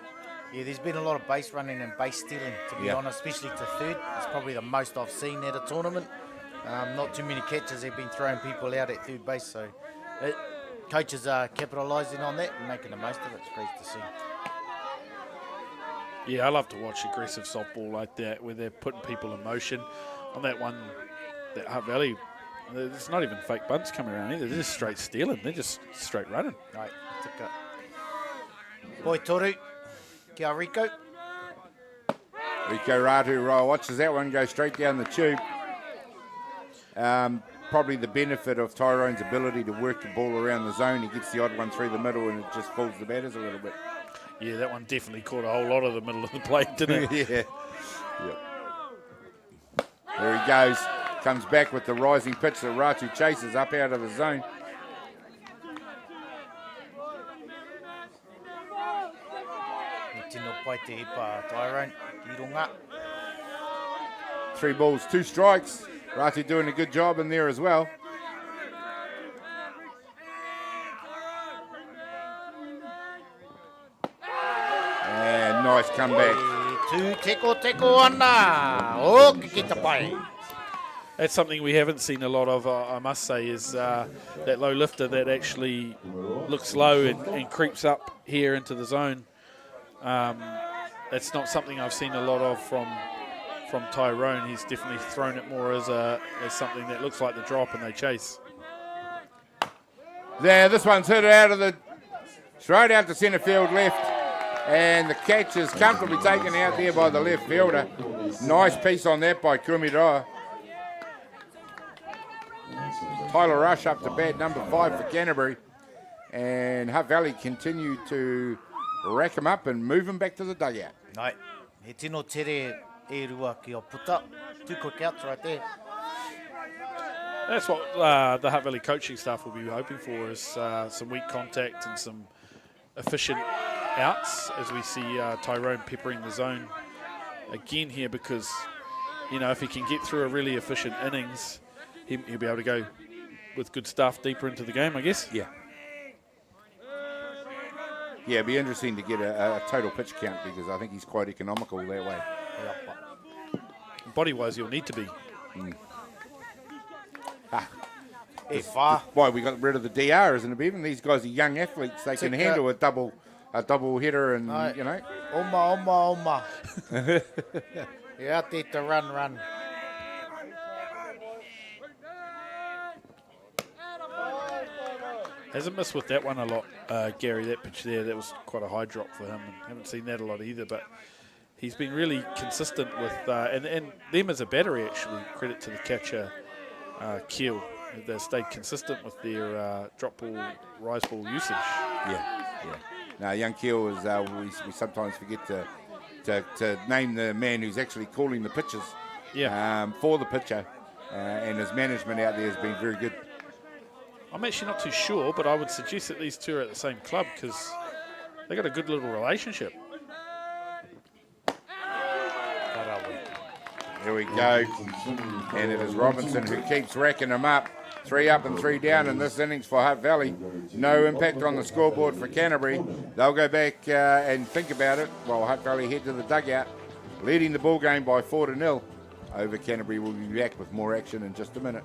Yeah, there's been a lot of base running and base stealing, to be honest, especially to third. It's probably the most I've seen at a tournament. Not too many catches have been throwing people out at third base, so coaches are capitalising on that and making the most of it. It's great to see. yeah, I love to watch aggressive softball like that, where they're putting people in motion. On that one, that Hutt Valley, there's not even fake bunts coming around either. They're just straight stealing. They're just straight running. Right, tika. Boy Toru, kia Rico. Rico Ratu watches that one go straight down the tube. Probably the benefit of Tyrone's ability to work the ball around the zone. He gets the odd one through the middle and it just fools the batters a little bit. Yeah, that one definitely caught a whole lot of the middle of the plate, didn't it? Yeah. Yep. There he goes. Comes back with the rising pitch that Ratu chases up out of the zone. Tino pai te ipa Tyrone, i runga. 3 balls, 2 strikes. Ratu doing a good job in there as well. And nice comeback. Teko ana. O kikita pai. That's something we haven't seen a lot of, I must say, is that low lifter that actually looks low and creeps up here into the zone. That's not something I've seen a lot of from Tyrone. He's definitely thrown it more as something that looks like the drop and they chase. There, this one's hit out of the straight out to centre field left. And the catch is comfortably taken out there by the left fielder. Nice piece on that by Kumiroa. Tyler Rush up to bat, number 5 for Canterbury. And Hutt Valley continue to rack him up and move him back to the dugout. Nai, he tino tere e rua ki o puta. 2 quick outs right there. That's what the Hutt Valley coaching staff will be hoping for, is some weak contact and some efficient outs, as we see Tyrone peppering the zone again here, because, you know, if he can get through a really efficient innings, he'll be able to go with good stuff deeper into the game, I guess. Yeah. Yeah, it'd be interesting to get a total pitch count, because I think he's quite economical that way. Yeah. Body-wise, he'll need to be. Why we got rid of the DR, isn't it, Bevan? These guys are young athletes. They can handle a double hitter, and, you know. Oma. You're out there to run. Hasn't missed with that one a lot, Gary, that pitch there. That was quite a high drop for him. Haven't seen that a lot either, but he's been really consistent with, and them as a battery, actually, credit to the catcher, Keel. They've stayed consistent with their drop ball, rise ball usage. Yeah. Now, young Keel is, we sometimes forget to name the man who's actually calling the pitches for the pitcher, and his management out there has been very good. I'm actually not too sure, but I would suggest that these two are at the same club, because they got a good little relationship. Here we go. And it is Robinson who keeps racking them up. 3 up and 3 down in this innings for Hutt Valley. No impact on the scoreboard for Canterbury. They'll go back and think about it while Hutt Valley head to the dugout, leading the ball game by 4-0 over Canterbury. We'll be back with more action in just a minute.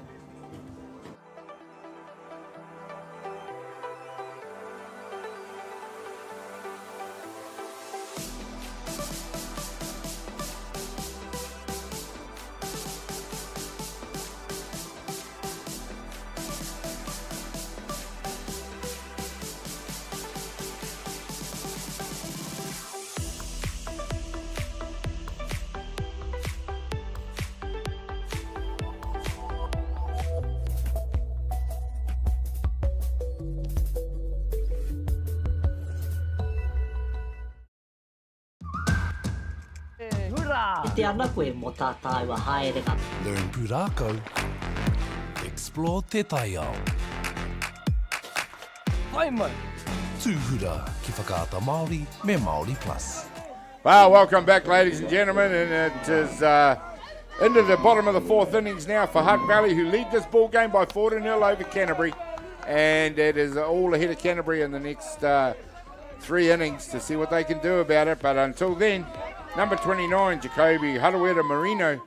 Learn Purako. Explore Te Taiao. Waimu. Tūhura ki whakaata Māori me Māori Plus. Well, welcome back, ladies and gentlemen, and it is into the bottom of the 4th innings now for Hutt Valley, who lead this ball game by 4-0 over Canterbury, and it is all ahead of Canterbury in the next 3 innings to see what they can do about it. But until then, number 29, Jacoby Hutawera Marino,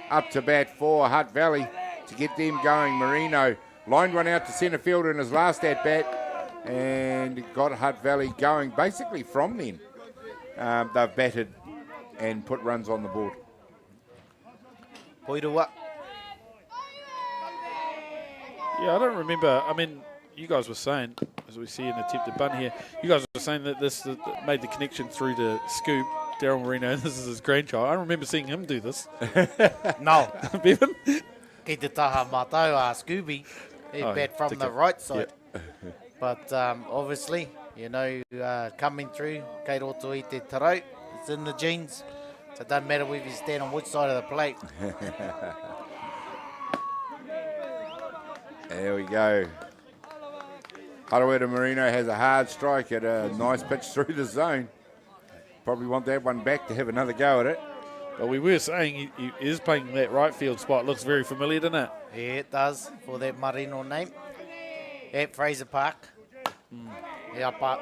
up to bat for Hutt Valley to get them going. Marino lined one out to centre field in his last at-bat and got Hutt Valley going basically from then. They've batted and put runs on the board. Poirua. Yeah, I don't remember. I mean, you guys were saying, as we see an attempted bunt here, you guys were saying that this made the connection through to Scoop, Daryl Marino. This is his grandchild. I remember seeing him do this. No. Bevan? Ki te taha mātou Scooby. He bat from the right side. Yep. But obviously, you know, coming through, kei roto I te tarau, it's in the genes. So it doesn't matter whether you stand on which side of the plate. There we go. Hutawera Marino has a hard strike at a nice pitch through the zone. Probably want that one back to have another go at it. But we were saying he is playing that right field spot. Looks very familiar, doesn't it? Yeah, it does, for that Marino name. At Fraser Park. Yeah, but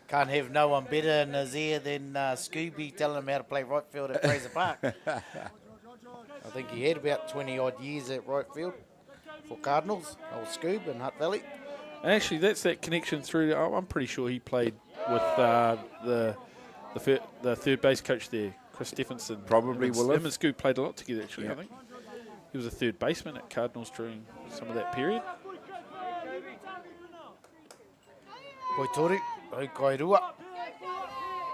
can't have no one better in his ear than Scooby telling him how to play right field at Fraser Park. I think he had about 20-odd years at right field for Cardinals, old Scoob in Hutt Valley. And actually, that's that connection through. I'm pretty sure he played with the third base coach there, Chris Stephenson. Probably will have. Him and Scoop played a lot together, actually, Yeah. I think. He was a third baseman at Cardinals during some of that period. Poitori, au kai rua.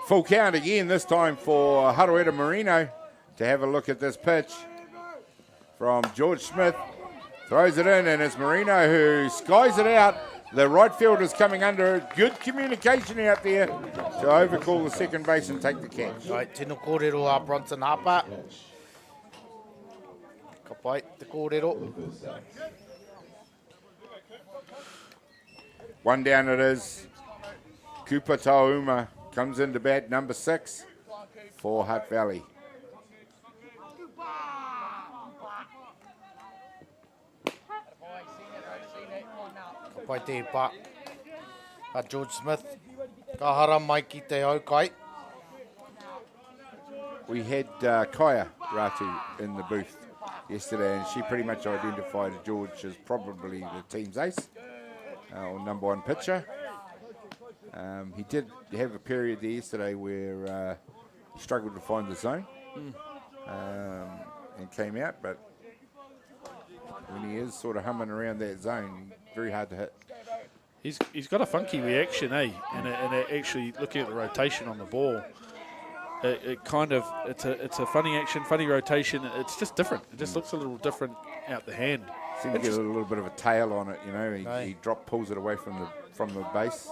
Full count again, this time for Haroeta Marino to have a look at this pitch from George Smith. Throws it in, and it's Marino who skies it out. The right fielder's coming under. Good communication out there to overcall the second base and take the catch. Right, tino kōrero a Bronson Harper. Ka pai te kōrero. One down it is. Kupa Tauma comes into bat, number 6 for Hutt Valley. Ka pai te pā. A George Smith. Ka hara mai ki te haukai. We had Kaya Ratu in the booth yesterday, and she pretty much identified George as probably the team's ace, or number 1 pitcher. He did have a period there yesterday where he struggled to find the zone and came out, but when he is sort of humming around that zone, very hard to hit. He's got a funky reaction, eh? And actually looking at the rotation on the ball, it's a funny action, funny rotation. It's just different. It just looks a little different out the hand. Seems to get a little bit of a tail on it, you know. He pulls it away from the base.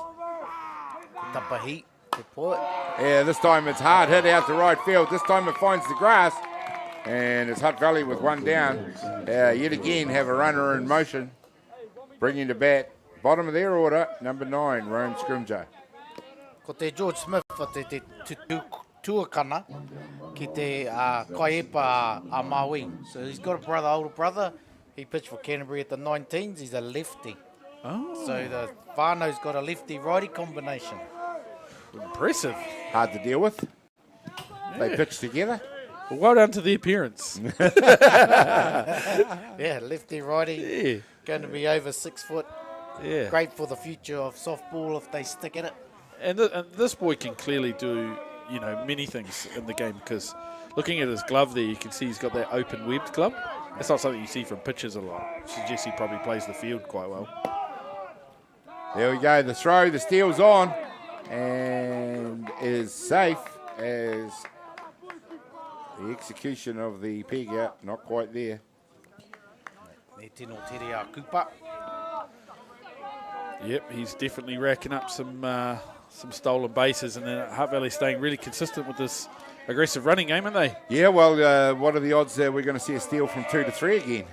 Tapahi, te poe. Yeah, this time it's hard hit out to right field. This time it finds the grass, and it's Hutt Valley with one down. Yet again have a runner in motion, bringing to bat. Bottom of their order, number 9, Rome Scrimger. Ko te George Smith te tuakana ki te kaipa a Maui. So he's got a older brother. He pitched for Canterbury at the 19s. He's a lefty. Oh. So the whānau's got a lefty-righty combination. Impressive. Hard to deal with. They pitch together. Well done to the appearance. Yeah, lefty-righty. Yeah. Going to be over 6 foot. Yeah. Great for the future of softball if they stick at it. And this boy can clearly do, many things in the game, because looking at his glove there, you can see he's got that open webbed glove. That's not something you see from pitchers a lot. Suggests he probably plays the field quite well. There we go. The throw, the steal's on, and is safe as the execution of the peg out. Not quite there. Ne tino tere a kupa. Yep, he's definitely racking up some stolen bases, and then Hutt Valley staying really consistent with this aggressive running game, aren't they? Yeah, well, what are the odds that we're going to see a steal from 2 to 3 again?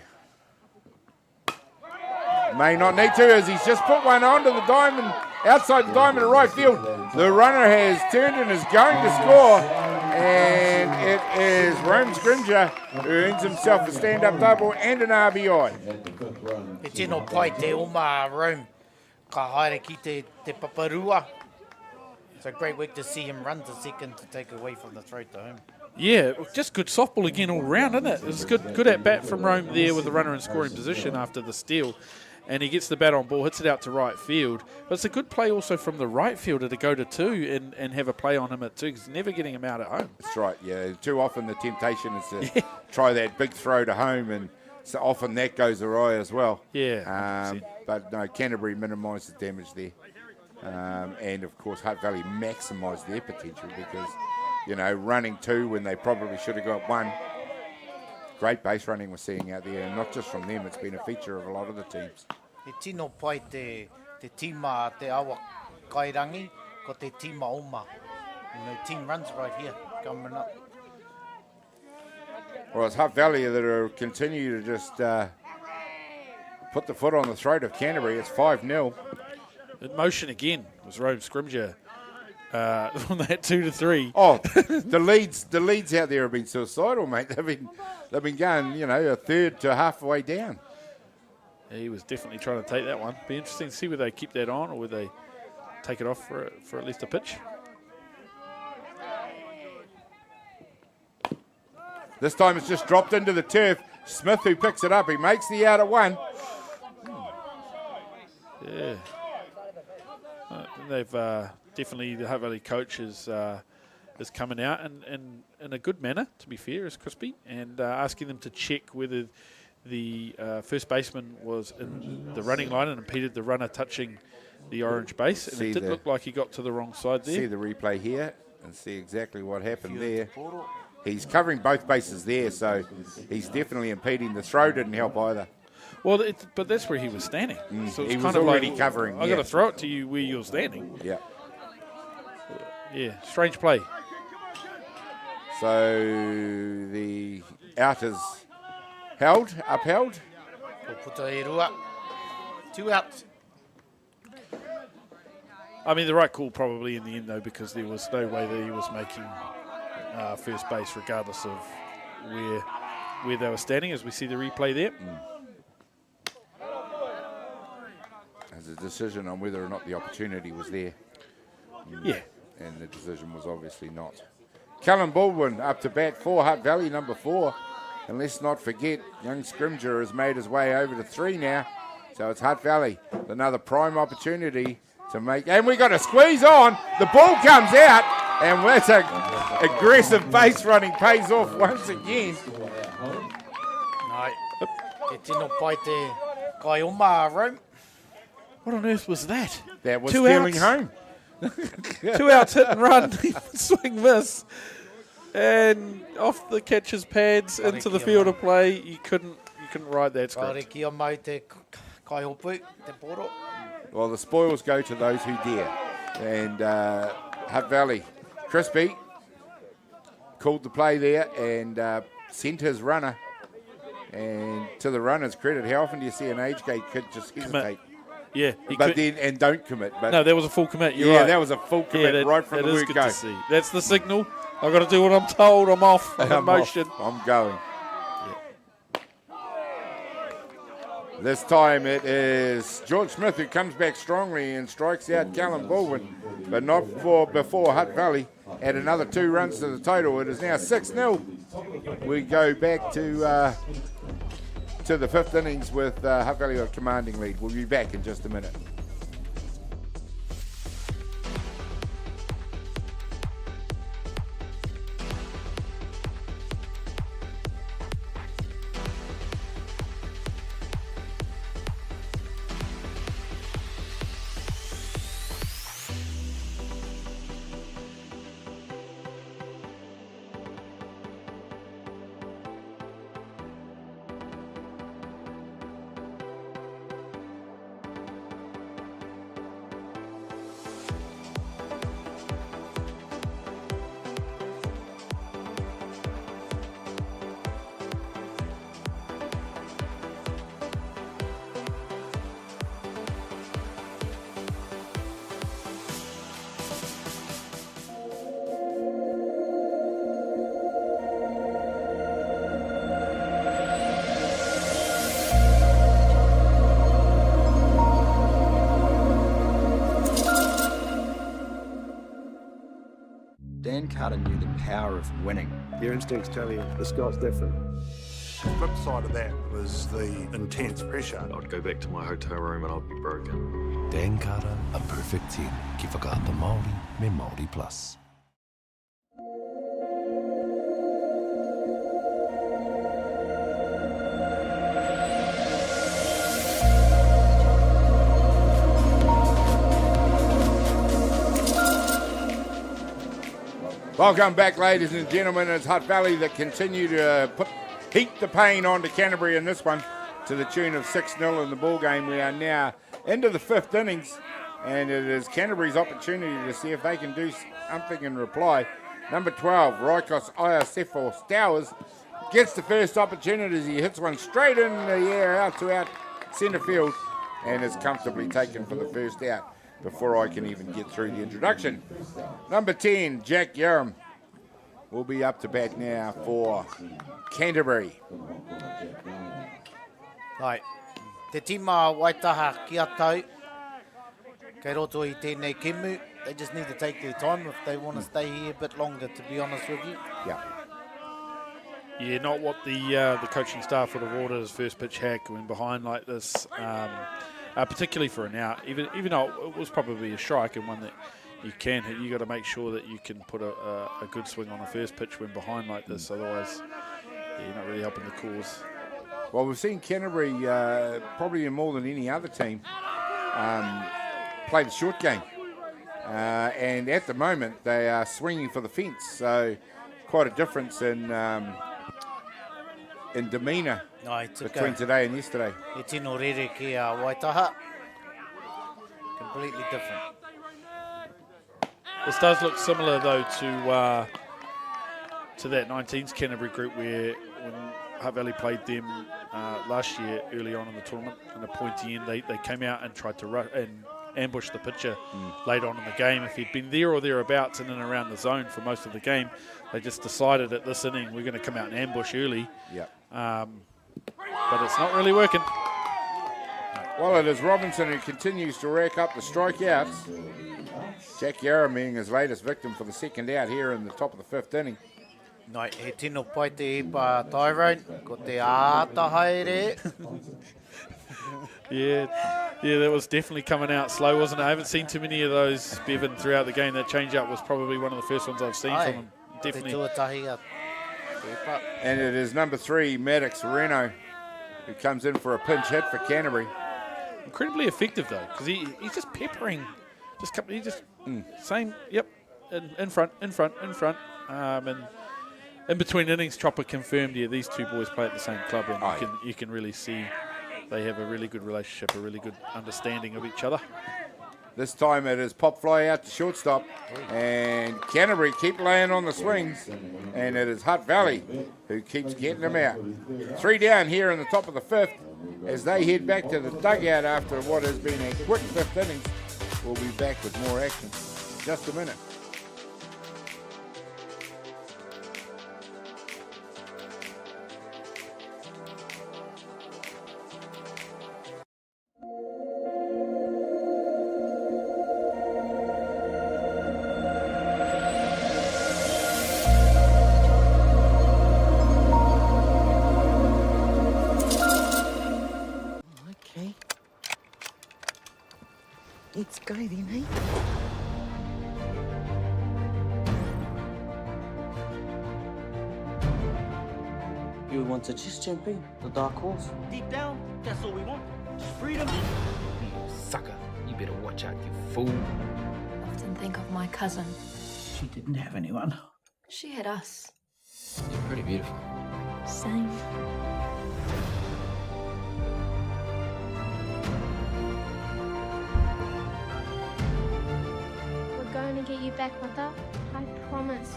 May not need to, as he's just put one onto the diamond, outside the diamond in right field. The runner has turned and is going to score, and it is Rome Scrimger who earns himself a stand-up double and an RBI. E tino pai te oma Rome. Ka haere ki te paparua. So great work to see him run to second to take away from the throw to home. Yeah, just good softball again all round, isn't it? It's good at bat from Rome there with the runner in scoring position after the steal. And he gets the bat on ball, hits it out to right field. But it's a good play also from the right fielder to go to 2 and have a play on him at 2, because he's never getting him out at home. That's right, yeah. Too often the temptation is to try that big throw to home, and so often that goes awry as well. Yeah. But no, Canterbury minimised the damage there. And of course Hutt Valley maximised their potential because, running 2 when they probably should have got 1. Great base running we're seeing out there, and not just from them, it's been a feature of a lot of the teams. E tino pai te tima te awa kairangi, ko te tima oma. Team runs right here, coming up. Well, it's Hutt Valley that are continue to just put the foot on the throat of Canterbury. It's 5-0. In motion again was Rome Scrimger on that 2 to 3. Oh, the leads out there have been suicidal, mate. They've been going, a third to halfway down. He was definitely trying to take that one. Be interesting to see whether they keep that on or whether they take it off for at least a pitch. This time it's just dropped into the turf. Smith who picks it up. He makes the out at 1. Yeah. They've definitely, the Hutt Valley coach is coming out in a good manner, to be fair, is Crispy, and asking them to check whether the first baseman was in the running line and impeded the runner touching the orange base, and it did look like he got to the wrong side there. See the replay here and see exactly what happened there. He's covering both bases there, so he's definitely impeding. The throw didn't help either. Well, but that's where he was standing. So it's He was kind of already like, covering. I got to throw it to you where you're standing. Yeah. Yeah, strange play. So the out is upheld. 2 outs. I mean, the right call probably in the end, though, because there was no way that he was making first base regardless of where they were standing, as we see the replay there. As a decision on whether or not the opportunity was there. Yeah. And the decision was obviously not. Callum Baldwin up to bat for Hutt Valley, number 4. And let's not forget, young Scrimger has made his way over to 3 now. So it's Hutt Valley, another prime opportunity to make. And we got a squeeze on. The ball comes out. And that's a aggressive base running pays off once again. What on earth was that? That was 2 stealing outs. home. 2 outs, hit and run, swing miss, and off the catcher's pads into the field of play. You couldn't ride that script. Well, the spoils go to those who dare. And Hutt Valley, Crispy called the play there and sent his runner. And to the runner's credit, how often do you see an age gate kid just hesitate? Yeah, and don't commit. But no, that was a full commit. You're right. That was a full commit right from the word go. To see. That's the signal. I've got to do what I'm told. I'm off. I'm in motion. I'm going. This time it is George Smith who comes back strongly and strikes out Callum Baldwin, but not before Hutt Valley add another 2 runs to the total. It is now 6-0. We go back to the 5th innings with Hutt Valley a commanding lead. We'll be back in just a minute. Dan Carter knew the power of winning. Your instincts tell you the sky's different. The flip side of that was the intense pressure. I'd go back to my hotel room and I'd be broken. Dan Carter, a perfect team. Ki whakaata Māori me Māori Plus. Welcome back, ladies and gentlemen. It's Hutt Valley that continue to heap the pain onto Canterbury in this one to the tune of 6-0 in the ball game. We are now into the 5th innings, and it is Canterbury's opportunity to see if they can do something in reply. Number 12, Raikos Iasefo Stowers, gets the first opportunity as he hits one straight in the air out centre field and is comfortably taken for the first out before I can even get through the introduction. Number 10, Jack Yaram, will be up to bat now for Canterbury. Right. Te tima Waitaha kia tau. Kei roto I tēnei kemu. They just need to take their time if they want to stay here a bit longer, to be honest with you. Yeah. Yeah, not what the coaching staff would have ordered as first pitch hack when behind like this. Particularly for an out, even though it was probably a strike and one that you can hit, you got to make sure that you can put a good swing on a first pitch when behind like this. Otherwise, you're not really helping the cause. Well, we've seen Canterbury probably in more than any other team play the short game. And at the moment, they are swinging for the fence. So quite a difference in demeanour between today and yesterday. E tino rere ki a Waitaha. Completely different. This does look similar, though, to that 19s Canterbury group where when Hutt Valley played them last year early on in the tournament in a pointy end, they came out and tried to ambush the pitcher late on in the game. If he'd been there or thereabouts in and around the zone for most of the game, they just decided at this inning we're going to come out and ambush early. Yep. But it's not really working. Well, it is Robinson who continues to rack up the strikeouts. Jack Yarra being his latest victim for the second out here in the top of the fifth inning. Nai, he tino pai te ipa Tyrone, ko te āta haere. Yeah, that was definitely coming out slow, wasn't it? I haven't seen too many of those, Bevan, throughout the game. That change-up was probably one of the first ones I've seen from him. Definitely. And it is number 3, Maddox Reno, who comes in for a pinch hit for Canterbury. Incredibly effective, though, because he's just peppering. Same, yep, in front. And in between innings, Chopper confirmed, these two boys play at the same club, and you can really see they have a really good relationship, a really good understanding of each other. This time it is pop fly out to shortstop, and Canterbury keep laying on the swings, and it is Hutt Valley who keeps getting them out. 3 down here in the top of the fifth as they head back to the dugout after what has been a quick fifth innings. We'll be back with more action in just a minute. It's going, eh? You want to just jump in, the dark horse? Deep down, that's all we want. Just freedom. You sucker. You better watch out, you fool. Often think of my cousin. She didn't have anyone. She had us. You're pretty beautiful. Same. We're going to get you back, Mata. I promise.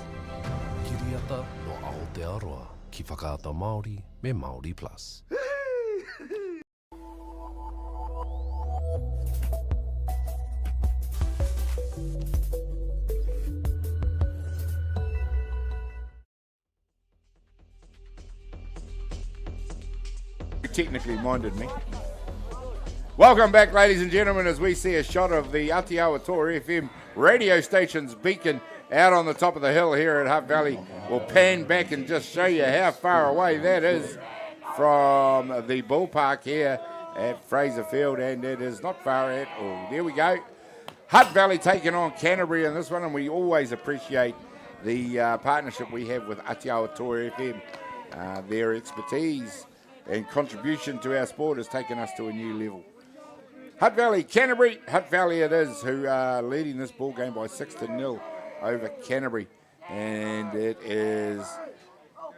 Kiriata no Aotearoa. Ki whakaata Māori me Māori Plus. Technically minded me. Welcome back, ladies and gentlemen, as we see a shot of the Atiawa Toa FM radio station's beacon out on the top of the hill here at Hutt Valley. We'll pan back and just show you how far away that is from the ballpark here at Fraser Field, and it is not far at all. There we go. Hutt Valley taking on Canterbury in this one, and we always appreciate the partnership we have with Atiawa Toa FM. Their expertise and contribution to our sport has taken us to a new level. Hutt Valley, Canterbury. Hutt Valley it is who are leading this ball game by 6-0 over Canterbury. And it is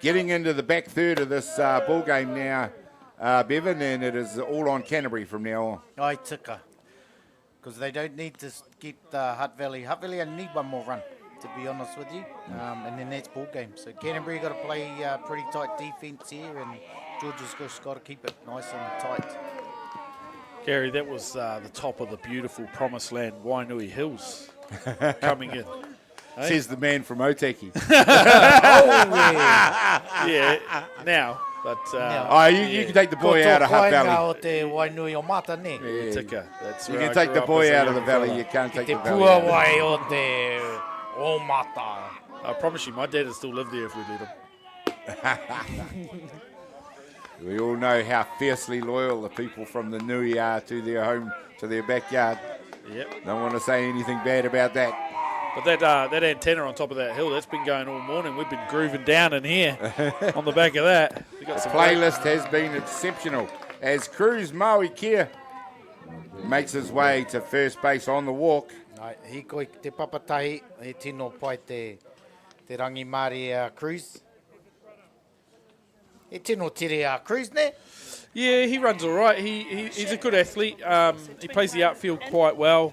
getting into the back third of this ball game now, Bevan, and it is all on Canterbury from now on. Ai tika. Because they don't need to get Hutt Valley. Hutt Valley only need one more run, to be honest with you. And then that's ball game. So Canterbury got to play pretty tight defence here, and George's just got to keep it nice and tight. Gary, that was the top of the beautiful promised land, Wainui Hills, coming in. Hey? Says the man from Otaki. Yeah, now. But you can take the boy out of Hutt Valley. Tika, that's you where can take the boy out of the valley. You can't take the valley out. I promise you, my dad would still live there if we let him. We all know how fiercely loyal the people from the Nui are to their home, to their backyard. Yep. Don't want to say anything bad about that. But that antenna on top of that hill, that's been going all morning. We've been grooving down in here on the back of that. The playlist has been exceptional as Cruise Maui Kia makes his way to first base on the walk. Ai, hiko I te papatahi, he tino pai te rangi Māori Cruz. He tino tere Cruz, ne? Yeah, he runs all right. He's a good athlete. He plays the outfield quite well.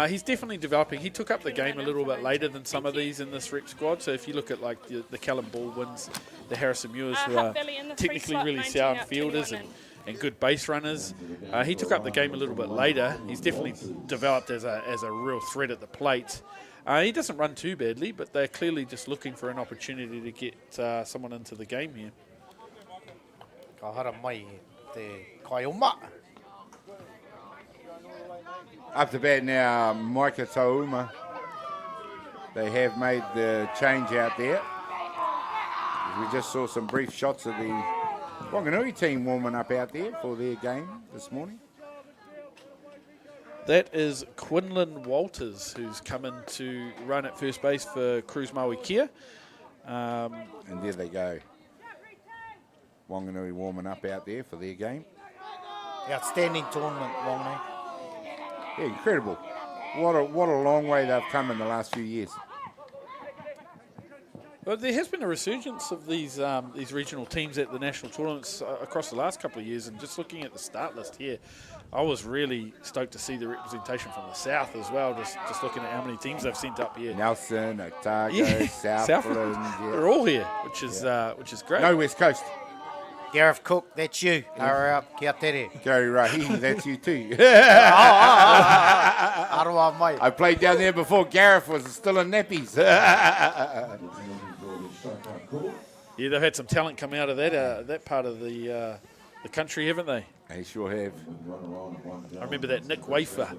He's definitely developing. He took up the game a little bit later than some of these in this rep squad. So if you look at like the Callum Baldwins, the Harrison Muirs, who are technically really sound fielders and good base runners, he took up the game a little bit later. He's definitely developed as a real threat at the plate. He doesn't run too badly, but they're clearly just looking for an opportunity to get someone into the game here. Ka hara mai te Kaioma. Up to bat now, Micah Tauma. They have made the change out there. We just saw some brief shots of the Wanganui team warming up out there for their game this morning. That is Quinlan Walters, who's come in to run at first base for Cruz Maui Kia. And there they go. Wanganui warming up out there for their game. Outstanding tournament, Wanganui. Yeah, incredible. What a long way they've come in the last few years. Well, there has been a resurgence of these regional teams at the national tournaments across the last couple of years, and just looking at the start list here, I was really stoked to see the representation from the south as well, just looking at how many teams they've sent up here. Nelson, Otago, Southland. Yeah. They're all here, which is great. No West Coast. Gareth Cook, that's you. Hurry up, kia tere. Gary Rahim, that's you too. Aroa mai. I played down there before Gareth was still in nappies. Yeah, they've had some talent come out of that part of the country, haven't they? They sure have. I remember that Nick Wafer.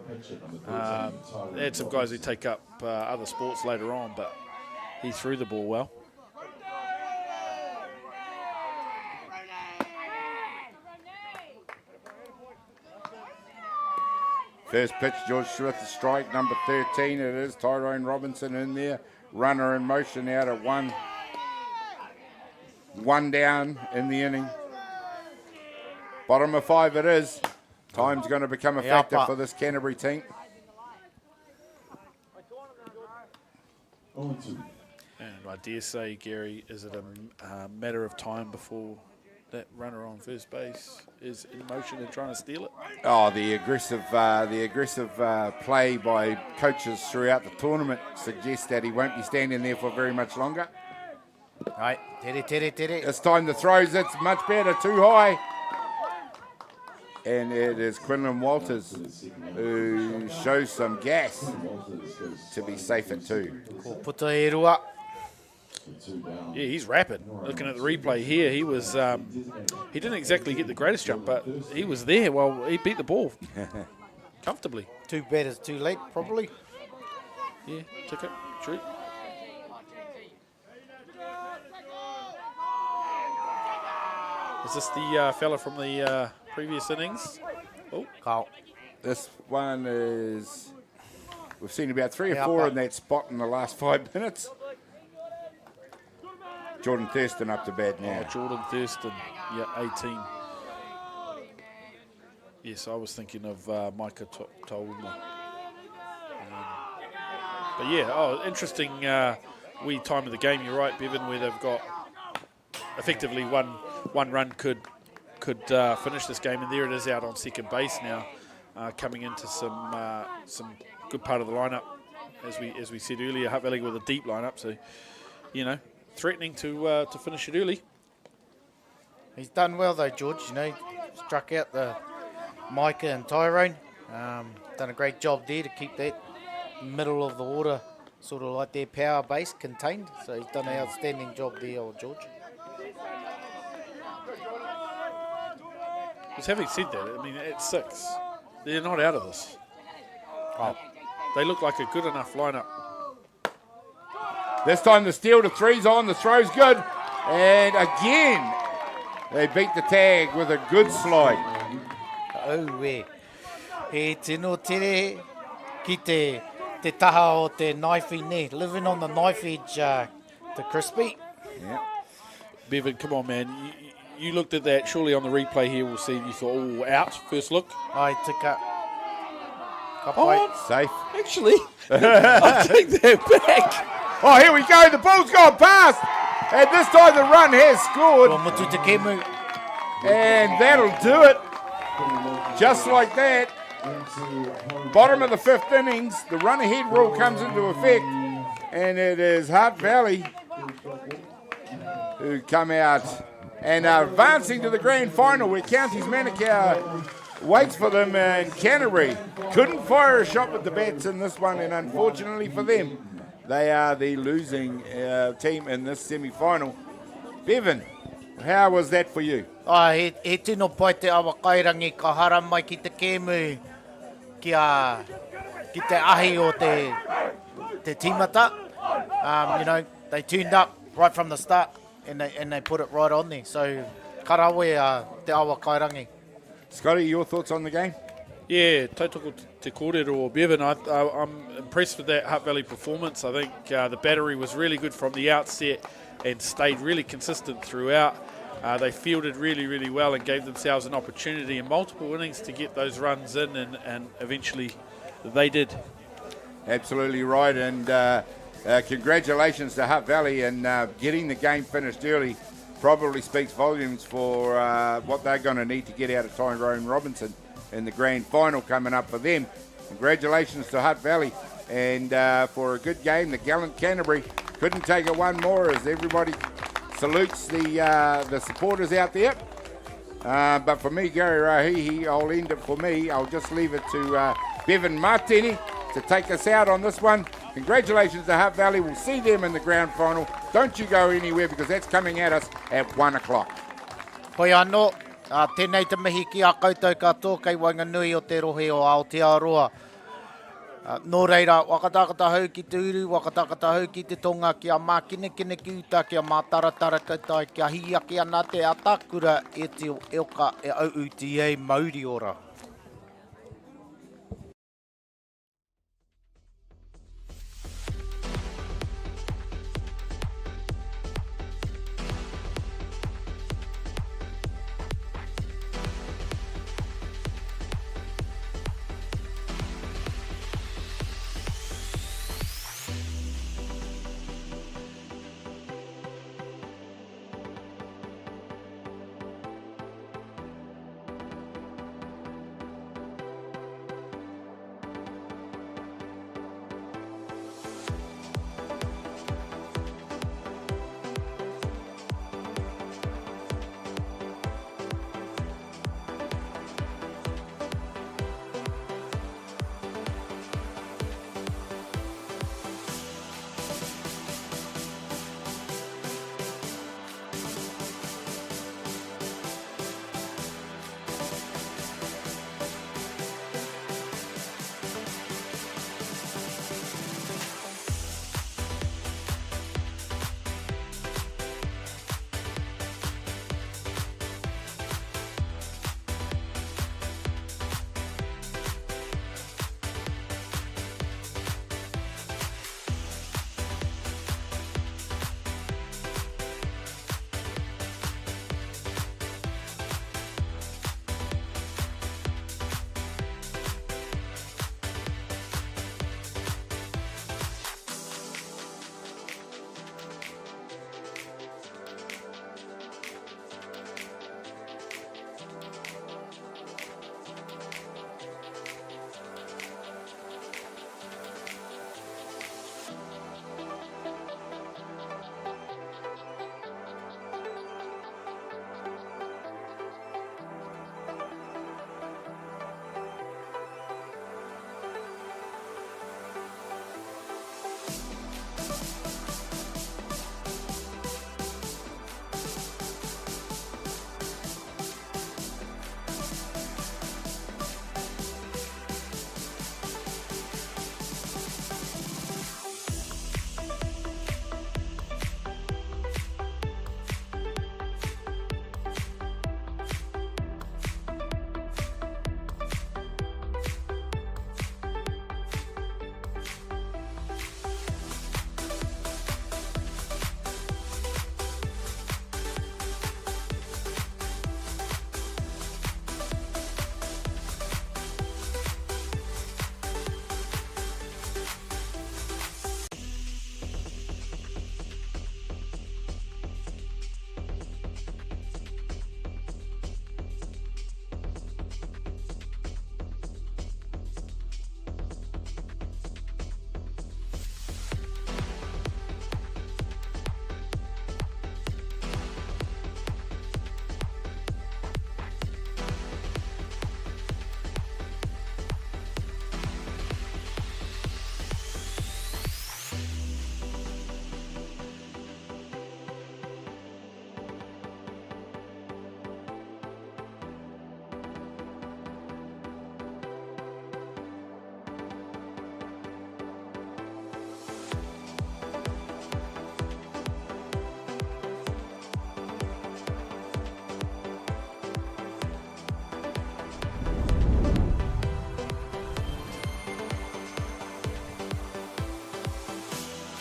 They had some guys who take up other sports later on, but he threw the ball well. First pitch, George Smith, the strike, number 13 it is. Tyrone Robinson in there. Runner in motion out at one. One down in the inning. Bottom of 5 it is. Time's going to become a factor for this Canterbury team. And I dare say, Gary, is it a matter of time before that runner on first base is in motion and trying to steal it? Oh, the aggressive play by coaches throughout the tournament suggests that he won't be standing there for very much longer. Right, tere. It's time to throws. It's much better, too high. And it is Quinlan Walters who shows some gas to be safe at 2. Puta e rua. Yeah, he's rapid. Looking at the replay here, he was he didn't exactly get the greatest jump, but he was there. Well, he beat the ball comfortably. 2 batters too late, probably. Yeah, took it. True. Is this the fella from the previous innings? Oh, Carl. This one is... We've seen about 3 or 4 in that spot in the last 5 minutes. Jordan Thurston up to bat now. Oh, Jordan Thurston, yeah, 18. Yes, I was thinking of Micah Tauma. But yeah, interesting wee time of the game. You're right, Bevan, where they've got effectively one run could finish this game, and there it is out on second base now, coming into some good part of the lineup, as we said earlier. Hutt Valley with a deep lineup, so threatening to finish it early. He's done well though, George. Struck out the Micah and Tyrone. Done a great job there to keep that middle of the order sort of like their power base contained. So he's done an outstanding job there, old George. Just having said that, I mean, at 6, they're not out of this. Oh. They look like a good enough lineup. This time the steal, the 3's on, the throw's good. And again, they beat the tag with a good slide. Oh, he tino tere ki te taha o te knife ne. Living on the knife edge to crispy. Yeah. Bevan, come on, man. You looked at that. Surely on the replay here, we'll see. You thought, out, first look. I took up. Safe. Actually, I'll take that back. Oh, here we go. The ball's gone past. And this time the run has scored. And that'll do it. Just like that. Bottom of the 5th innings, the run-ahead rule comes into effect. And it is Hutt Valley who come out and are advancing to the grand final where Counties Manukau waits for them in Canterbury. Couldn't fire a shot with the bats in this one, and unfortunately for them, they are the losing team in this semi-final. Bevan, how was that for you? He tino pai te awa kairangi ka hara mai ki te kēmu ki te ahi o te tīmata. You know, they tuned up right from the start and they put it right on there. So, karawe te awa kairangi. Scotty, your thoughts on the game? Yeah, tautoko te kōrero o Bevan. I'm impressed with that Hutt Valley performance. I think the battery was really good from the outset and stayed really consistent throughout. They fielded really, really well and gave themselves an opportunity in multiple innings to get those runs in, and eventually they did. Absolutely right, and congratulations to Hutt Valley, and getting the game finished early probably speaks volumes for what they're going to need to get out of Tyrone Robinson in the grand final coming up for them. Congratulations to Hutt Valley, and for a good game. The gallant Canterbury couldn't take it one more as everybody salutes the supporters out there. But for me, Gary Rahihi, I'll end it for me. I'll just leave it to Bevan Martini to take us out on this one. Congratulations to Hutt Valley. We'll see them in the grand final. Don't you go anywhere because that's coming at us at 1 o'clock. Hoi anō, tēnei te mihi ki a koutou katoa kei Wainganui o te rohe o Aotearoa. Nō reira, wakatakata hau ki te uru, wakatakata hau ki te tonga, kia mākine ki uta, kia mātaratara koutai, kia hiaki ana te atakura e te oka e au UTA Mauri ora.